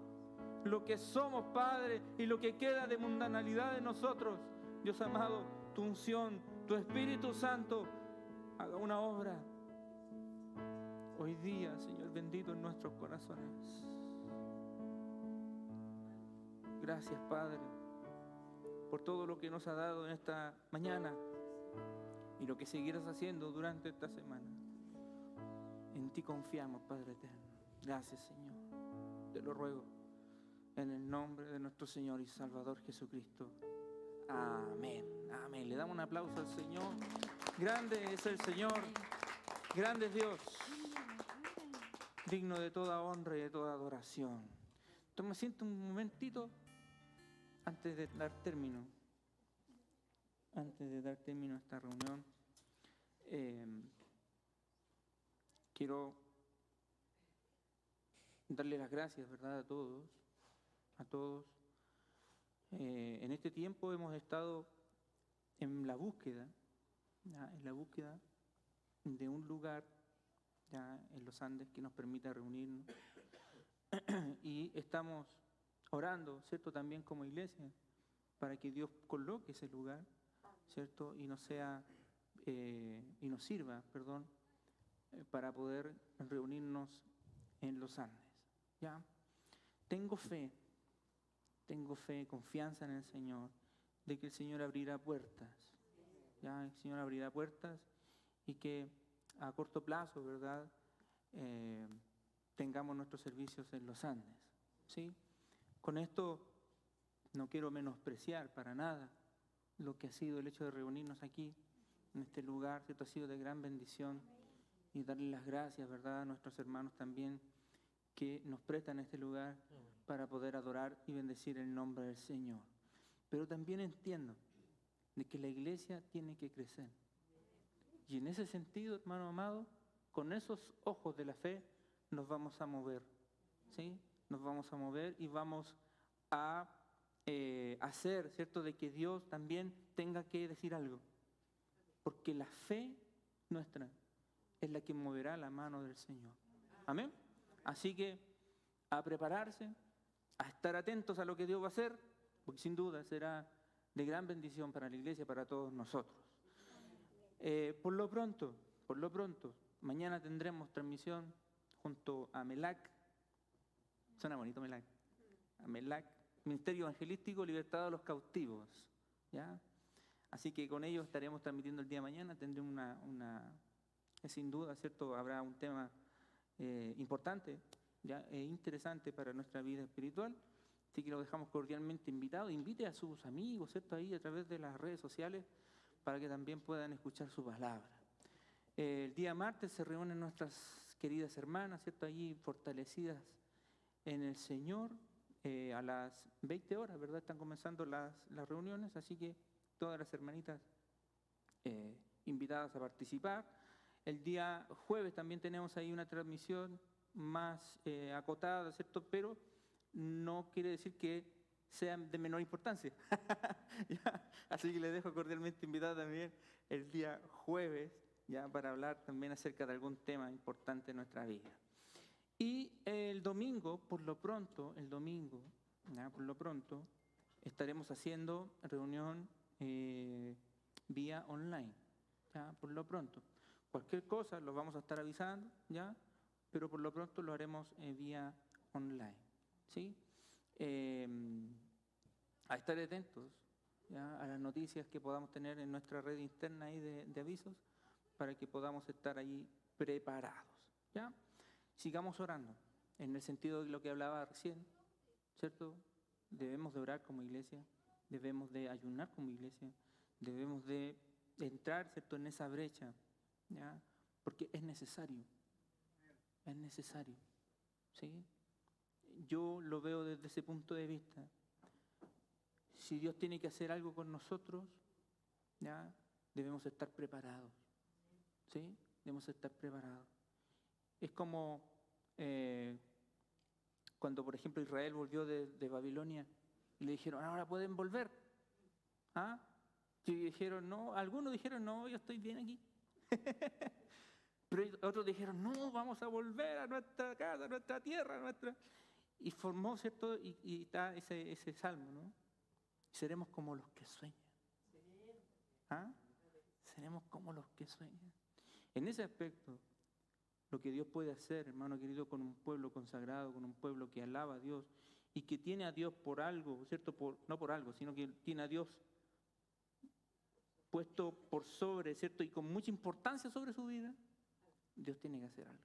lo que somos, Padre, y lo que queda de mundanalidad de nosotros. Dios amado, tu unción, tu Espíritu Santo, haga una obra hoy día, Señor bendito, en nuestros corazones. Gracias, Padre, por todo lo que nos ha dado en esta mañana y lo que seguirás haciendo durante esta semana. En ti confiamos, Padre eterno. Gracias, Señor. Te lo ruego en el nombre de nuestro Señor y Salvador Jesucristo. Amén. Amén. Le damos un aplauso al Señor. Grande es el Señor. Grande es Dios. Digno de toda honra y de toda adoración. Toma asiento un momentito antes de dar término. Antes de dar término a esta reunión, quiero darle las gracias, ¿verdad?, a todos. En este tiempo hemos estado en la búsqueda de un lugar ya en los Andes que nos permita reunirnos. Y estamos orando, ¿cierto?, también como iglesia, para que Dios coloque ese lugar, ¿cierto?, y nos sirva, para poder reunirnos en los Andes. ¿Ya? Tengo fe, confianza en el Señor, de que el Señor abrirá puertas. ¿Ya? El Señor abrirá puertas y que a corto plazo, ¿verdad?, tengamos nuestros servicios en los Andes. ¿Sí? Con esto no quiero menospreciar para nada lo que ha sido el hecho de reunirnos aquí, en este lugar, ¿cierto? Ha sido de gran bendición, y darle las gracias, ¿verdad?, a nuestros hermanos también que nos prestan este lugar para poder adorar y bendecir el nombre del Señor. Pero también entiendo de que la iglesia tiene que crecer. Y en ese sentido, hermano amado, con esos ojos de la fe nos vamos a mover, ¿sí? Nos vamos a mover y vamos a hacer, ¿cierto?, de que Dios también tenga que decir algo. Porque la fe nuestra es la que moverá la mano del Señor. Amén. Así que a prepararse, a estar atentos a lo que Dios va a hacer, porque sin duda será de gran bendición para la iglesia, para todos nosotros. Por lo pronto, mañana tendremos transmisión junto a MELAC. Suena bonito MELAC. A MELAC, Ministerio Evangelístico Libertado a los Cautivos. ¿Ya? Así que con ellos estaremos transmitiendo el día de mañana. Tendremos sin duda, ¿cierto? Habrá un tema importante, ¿ya? Interesante para nuestra vida espiritual. Así que lo dejamos cordialmente invitado. Invite a sus amigos, ¿cierto?, ahí a través de las redes sociales, para que también puedan escuchar su palabra. El día martes se reúnen nuestras queridas hermanas, ¿cierto?, allí fortalecidas en el Señor, a las 20 horas, ¿verdad? Están comenzando las reuniones, así que todas las hermanitas invitadas a participar. El día jueves también tenemos ahí una transmisión más acotada, ¿cierto?, pero no quiere decir que sean de menor importancia. Así que les dejo cordialmente invitado también el día jueves, ya, para hablar también acerca de algún tema importante en nuestra vida. Y el domingo, por lo pronto, estaremos haciendo reunión vía online, ya, por lo pronto. Cualquier cosa lo vamos a estar avisando, ya, pero por lo pronto lo haremos vía online, ¿sí? A estar atentos, ¿ya?, a las noticias que podamos tener en nuestra red interna ahí de avisos, para que podamos estar ahí preparados, ¿ya? Sigamos orando, en el sentido de lo que hablaba recién, ¿cierto? Debemos de orar como iglesia, debemos de ayunar como iglesia, debemos de entrar, ¿cierto?, en esa brecha, ¿ya? Porque es necesario, ¿sí? Yo lo veo desde ese punto de vista. Si Dios tiene que hacer algo con nosotros, ¿ya?, debemos estar preparados. ¿Sí? Debemos estar preparados. Es como cuando, por ejemplo, Israel volvió de Babilonia y le dijeron, ahora pueden volver. ¿Ah? Y dijeron, no, algunos dijeron, no, yo estoy bien aquí. Pero otros dijeron, no, vamos a volver a nuestra casa, a nuestra tierra, a nuestra... Y formó, ¿cierto? Y está ese salmo, ¿no? Seremos como los que sueñan. ¿Ah? Seremos como los que sueñan. En ese aspecto, lo que Dios puede hacer, hermano querido, con un pueblo consagrado, con un pueblo que alaba a Dios y que tiene a Dios por algo, ¿cierto? No por algo, sino que tiene a Dios puesto por sobre, ¿cierto? Y con mucha importancia sobre su vida, Dios tiene que hacer algo.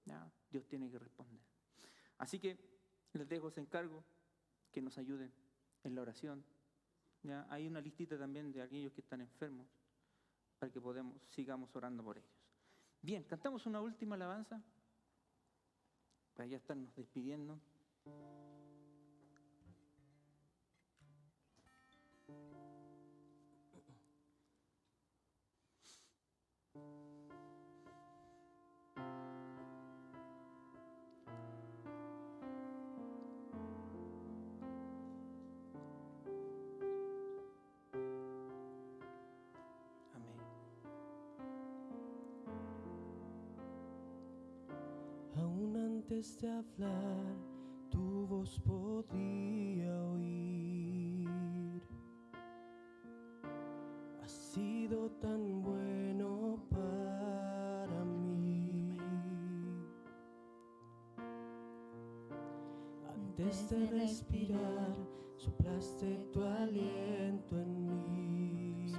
¿Ya? Dios tiene que responder. Así que les dejo ese encargo, que nos ayuden en la oración. ¿Ya? Hay una listita también de aquellos que están enfermos, para que sigamos orando por ellos. Bien, cantamos una última alabanza, para ya estarnos despidiendo. Aún antes de hablar, tu voz podía oír. Has sido tan bueno para mí. Antes de respirar, soplaste tu aliento en mí.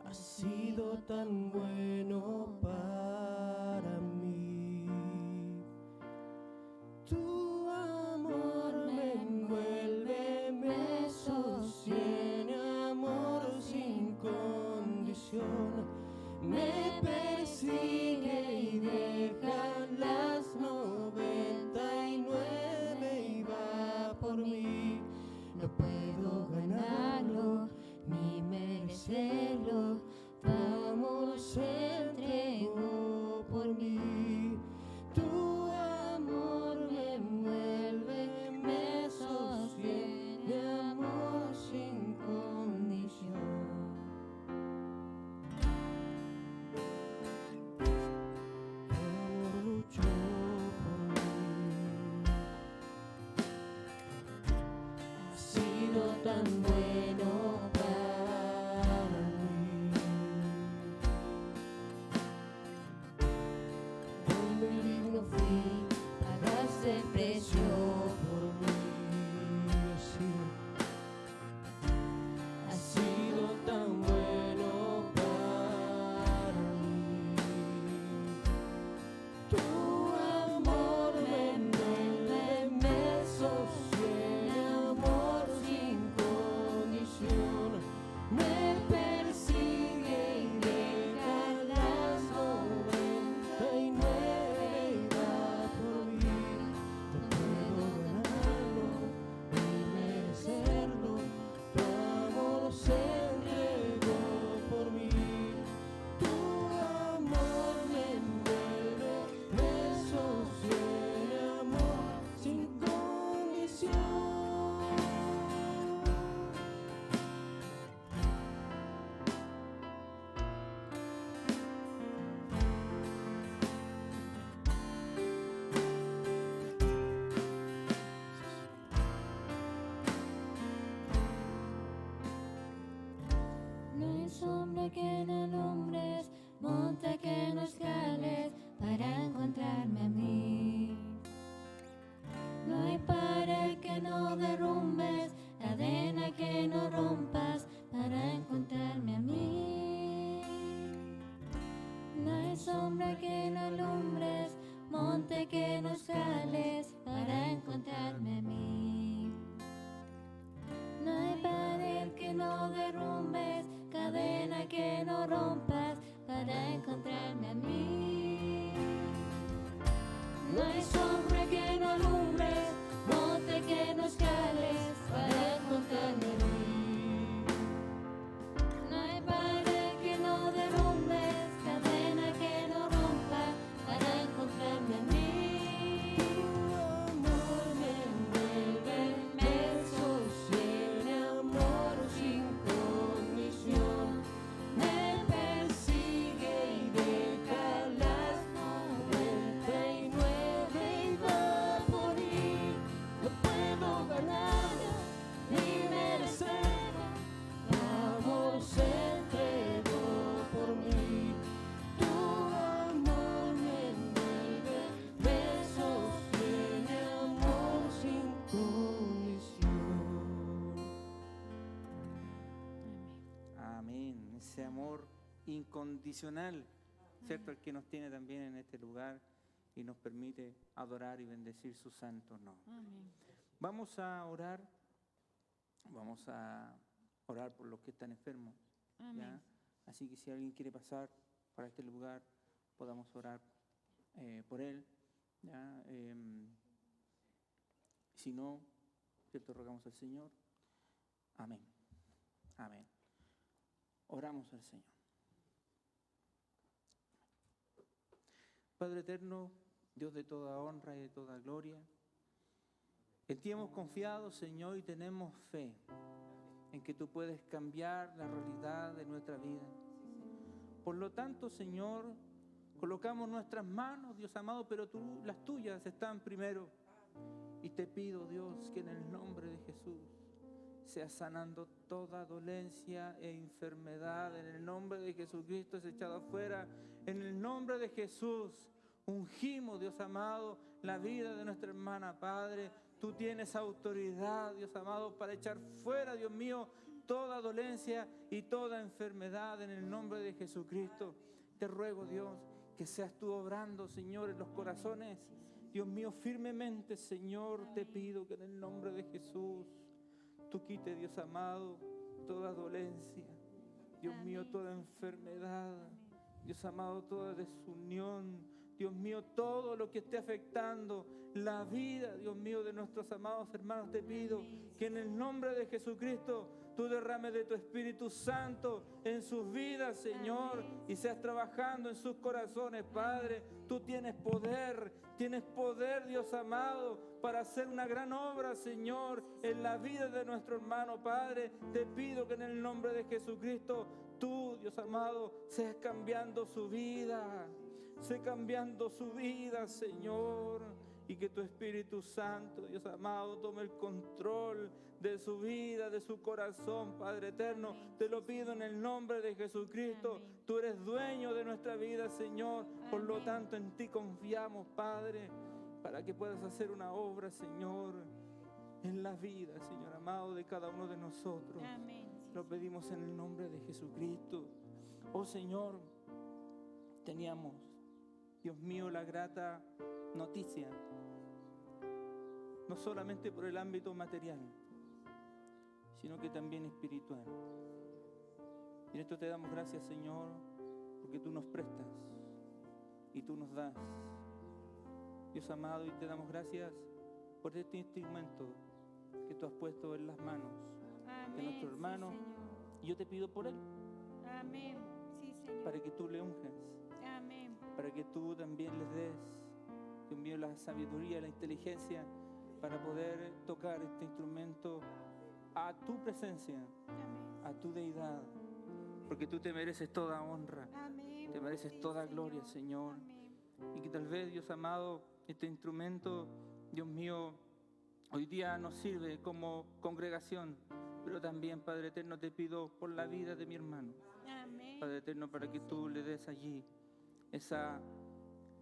Has sido tan bueno para mí. Tu amor me envuelve, me sostiene, amor sin condición. Me persigue y deja las 99 y va por mí. No puedo ganarlo ni merecerlo. Tu amor se entregó por mí. Tu amor me envuelve, me sostiene, amor sin condición. Tu amor luchó por mí. Ha sido tan bueno para mí. Donde digno fui, pagaste el precio por mí. Sí. Ha sido tan bueno para mí. Tu amor me envuelve, me sostiene, amor sin condición. Me persigue y deja las 99 y va por mí. No puedo ganarlo ni merecerlo. Tu amor se entregó por mí. Tu amor me envuelve, me sostiene, amor sin condición. No hay sombra que no alumbres, monte que no escales para encontrarme a mí. No hay pared que no derrumbes, cadena que no rompas para encontrarme a mí. No hay sombra que no alumbres, monte que no escales para encontrarme a mí. No hay pared que no derrumbes, cadena que no rompas para encontrarme a mí. No hay sombra que no alumbres, monte que no escales para encontrarme a mí. incondicional, ¿cierto? El que nos tiene también en este lugar y nos permite adorar y bendecir su santo nombre. Amén. Vamos a orar por los que están enfermos. ¿Ya? Amén. Así que si alguien quiere pasar para este lugar, podamos orar por él. ¿Ya? Si no, ¿cierto? Rogamos al Señor. Amén. Amén. Oramos al Señor. Padre eterno, Dios de toda honra y de toda gloria, en ti hemos confiado, Señor, y tenemos fe en que tú puedes cambiar la realidad de nuestra vida. Por lo tanto, Señor, colocamos nuestras manos, Dios amado, pero las tuyas están primero. Y te pido, Dios, que en el nombre de Jesús sea sanando toda dolencia e enfermedad. En el nombre de Jesucristo es echado afuera. En el nombre de Jesús ungimos, Dios amado, la vida de nuestra hermana, Padre. Tú tienes autoridad, Dios amado, para echar fuera, Dios mío, toda dolencia y toda enfermedad en el nombre de Jesucristo. Te ruego, Dios, que seas tú obrando, Señor, en los corazones. Dios mío, firmemente, Señor, te pido que en el nombre de Jesús tú quites, Dios amado, toda dolencia. Dios mío, toda enfermedad. Dios amado, toda desunión. Dios mío, todo lo que esté afectando la vida, Dios mío, de nuestros amados hermanos, te pido que en el nombre de Jesucristo tú derrames de tu Espíritu Santo en sus vidas, Señor, y seas trabajando en sus corazones, Padre. Tú tienes poder, Dios amado, para hacer una gran obra, Señor, en la vida de nuestro hermano, Padre. Te pido que en el nombre de Jesucristo tú, Dios amado, seas cambiando su vida. Sé cambiando su vida, Señor, y que tu Espíritu Santo, Dios amado, tome el control de su vida, de su corazón, Padre eterno. Te lo pido en el nombre de Jesucristo. Tú eres dueño de nuestra vida, Señor. Por lo tanto, en ti confiamos, Padre, para que puedas hacer una obra, Señor, en la vida, Señor amado, de cada uno de nosotros. Lo pedimos en el nombre de Jesucristo. Oh, Señor, teníamos, Dios mío, la grata noticia, no solamente por el ámbito material, sino que también espiritual. Y en esto te damos gracias, Señor, porque tú nos prestas y tú nos das, Dios amado, y te damos gracias por este instrumento que tú has puesto en las manos de nuestro hermano. Y yo te pido por él. Amén. Sí, Señor. Para que tú le unjas. Amén. Para que tú también les des, Dios mío, la sabiduría, la inteligencia para poder tocar este instrumento a tu presencia, a tu deidad, porque tú te mereces toda honra, Amén. te mereces Sí, toda gloria, Señor. Amén. Y que tal vez, Dios amado, este instrumento, Dios mío, hoy día nos sirve como congregación, pero también, Padre eterno, te pido por la vida de mi hermano. Amén. Padre eterno, para que tú le des allí esa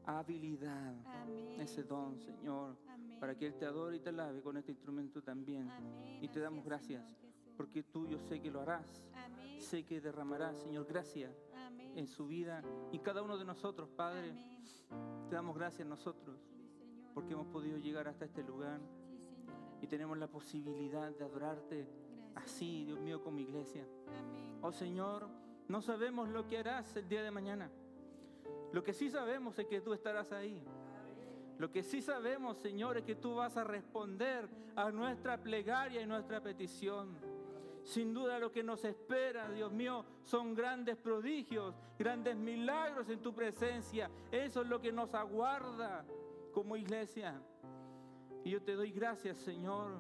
habilidad, Amén. ese don, Señor, Amén. para que Él te adore y te alabe con este instrumento también. Amén. Y te damos Así es, gracias, Señor Jesús. porque tú, yo sé que lo harás, Amén. sé que derramarás, Señor, gracia Amén. en su vida y cada uno de nosotros, Padre. Amén. Te damos gracias nosotros, Sí, Señor. porque hemos podido llegar hasta este lugar Sí, Señor. y tenemos la posibilidad de adorarte Gracias. así, Dios mío, como iglesia. Amén. Oh Señor, no sabemos lo que harás el día de mañana. Lo que sí sabemos es que tú estarás ahí. Lo que sí sabemos, Señor, es que tú vas a responder a nuestra plegaria y nuestra petición. Sin duda lo que nos espera, Dios mío, son grandes prodigios, grandes milagros en tu presencia. Eso es lo que nos aguarda como iglesia. Y yo te doy gracias, Señor,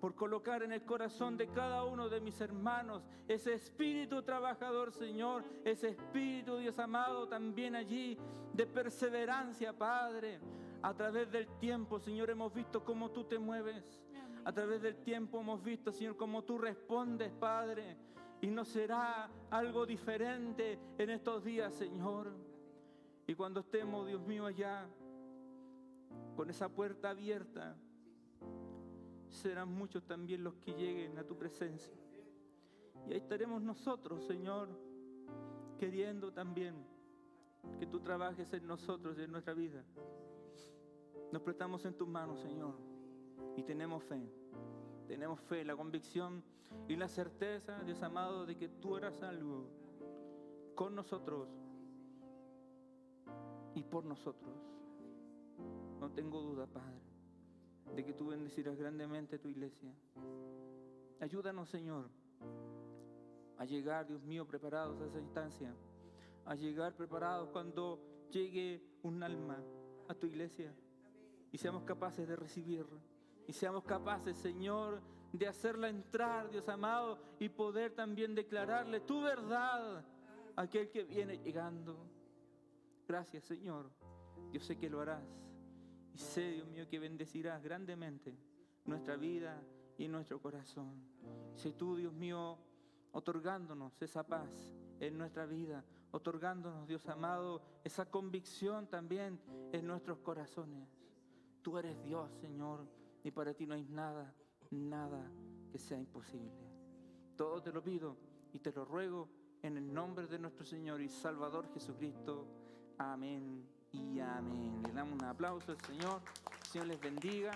por colocar en el corazón de cada uno de mis hermanos ese espíritu trabajador, Señor, ese espíritu, Dios amado, también allí de perseverancia, Padre. A través del tiempo, Señor, hemos visto cómo tú te mueves. A través del tiempo hemos visto, Señor, cómo tú respondes, Padre. Y no será algo diferente en estos días, Señor. Y cuando estemos, Dios mío, allá, con esa puerta abierta, serán muchos también los que lleguen a tu presencia. Y ahí estaremos nosotros, Señor, queriendo también que tú trabajes en nosotros y en nuestra vida. Nos prestamos en tus manos, Señor, y tenemos fe, la convicción y la certeza, Dios amado, de que tú harás algo con nosotros y por nosotros. No tengo duda, Padre, de que tú bendecirás grandemente a tu iglesia. Ayúdanos, Señor, a llegar, Dios mío, preparados a esa instancia, a llegar preparados cuando llegue un alma a tu iglesia y seamos capaces de recibirla. Y seamos capaces, Señor, de hacerla entrar, Dios amado, y poder también declararle tu verdad a aquel que viene llegando. Gracias, Señor. Yo sé que lo harás. Y sé, Dios mío, que bendecirás grandemente nuestra vida y nuestro corazón. Sé tú, Dios mío, otorgándonos esa paz en nuestra vida, otorgándonos, Dios amado, esa convicción también en nuestros corazones. Tú eres Dios, Señor, y para ti no hay nada que sea imposible. Todo te lo pido y te lo ruego en el nombre de nuestro Señor y Salvador Jesucristo. Amén y amén. Le damos un aplauso al Señor. El Señor les bendiga.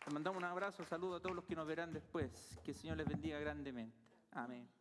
Les mandamos un abrazo, saludo a todos los que nos verán después. Que el Señor les bendiga grandemente. Amén.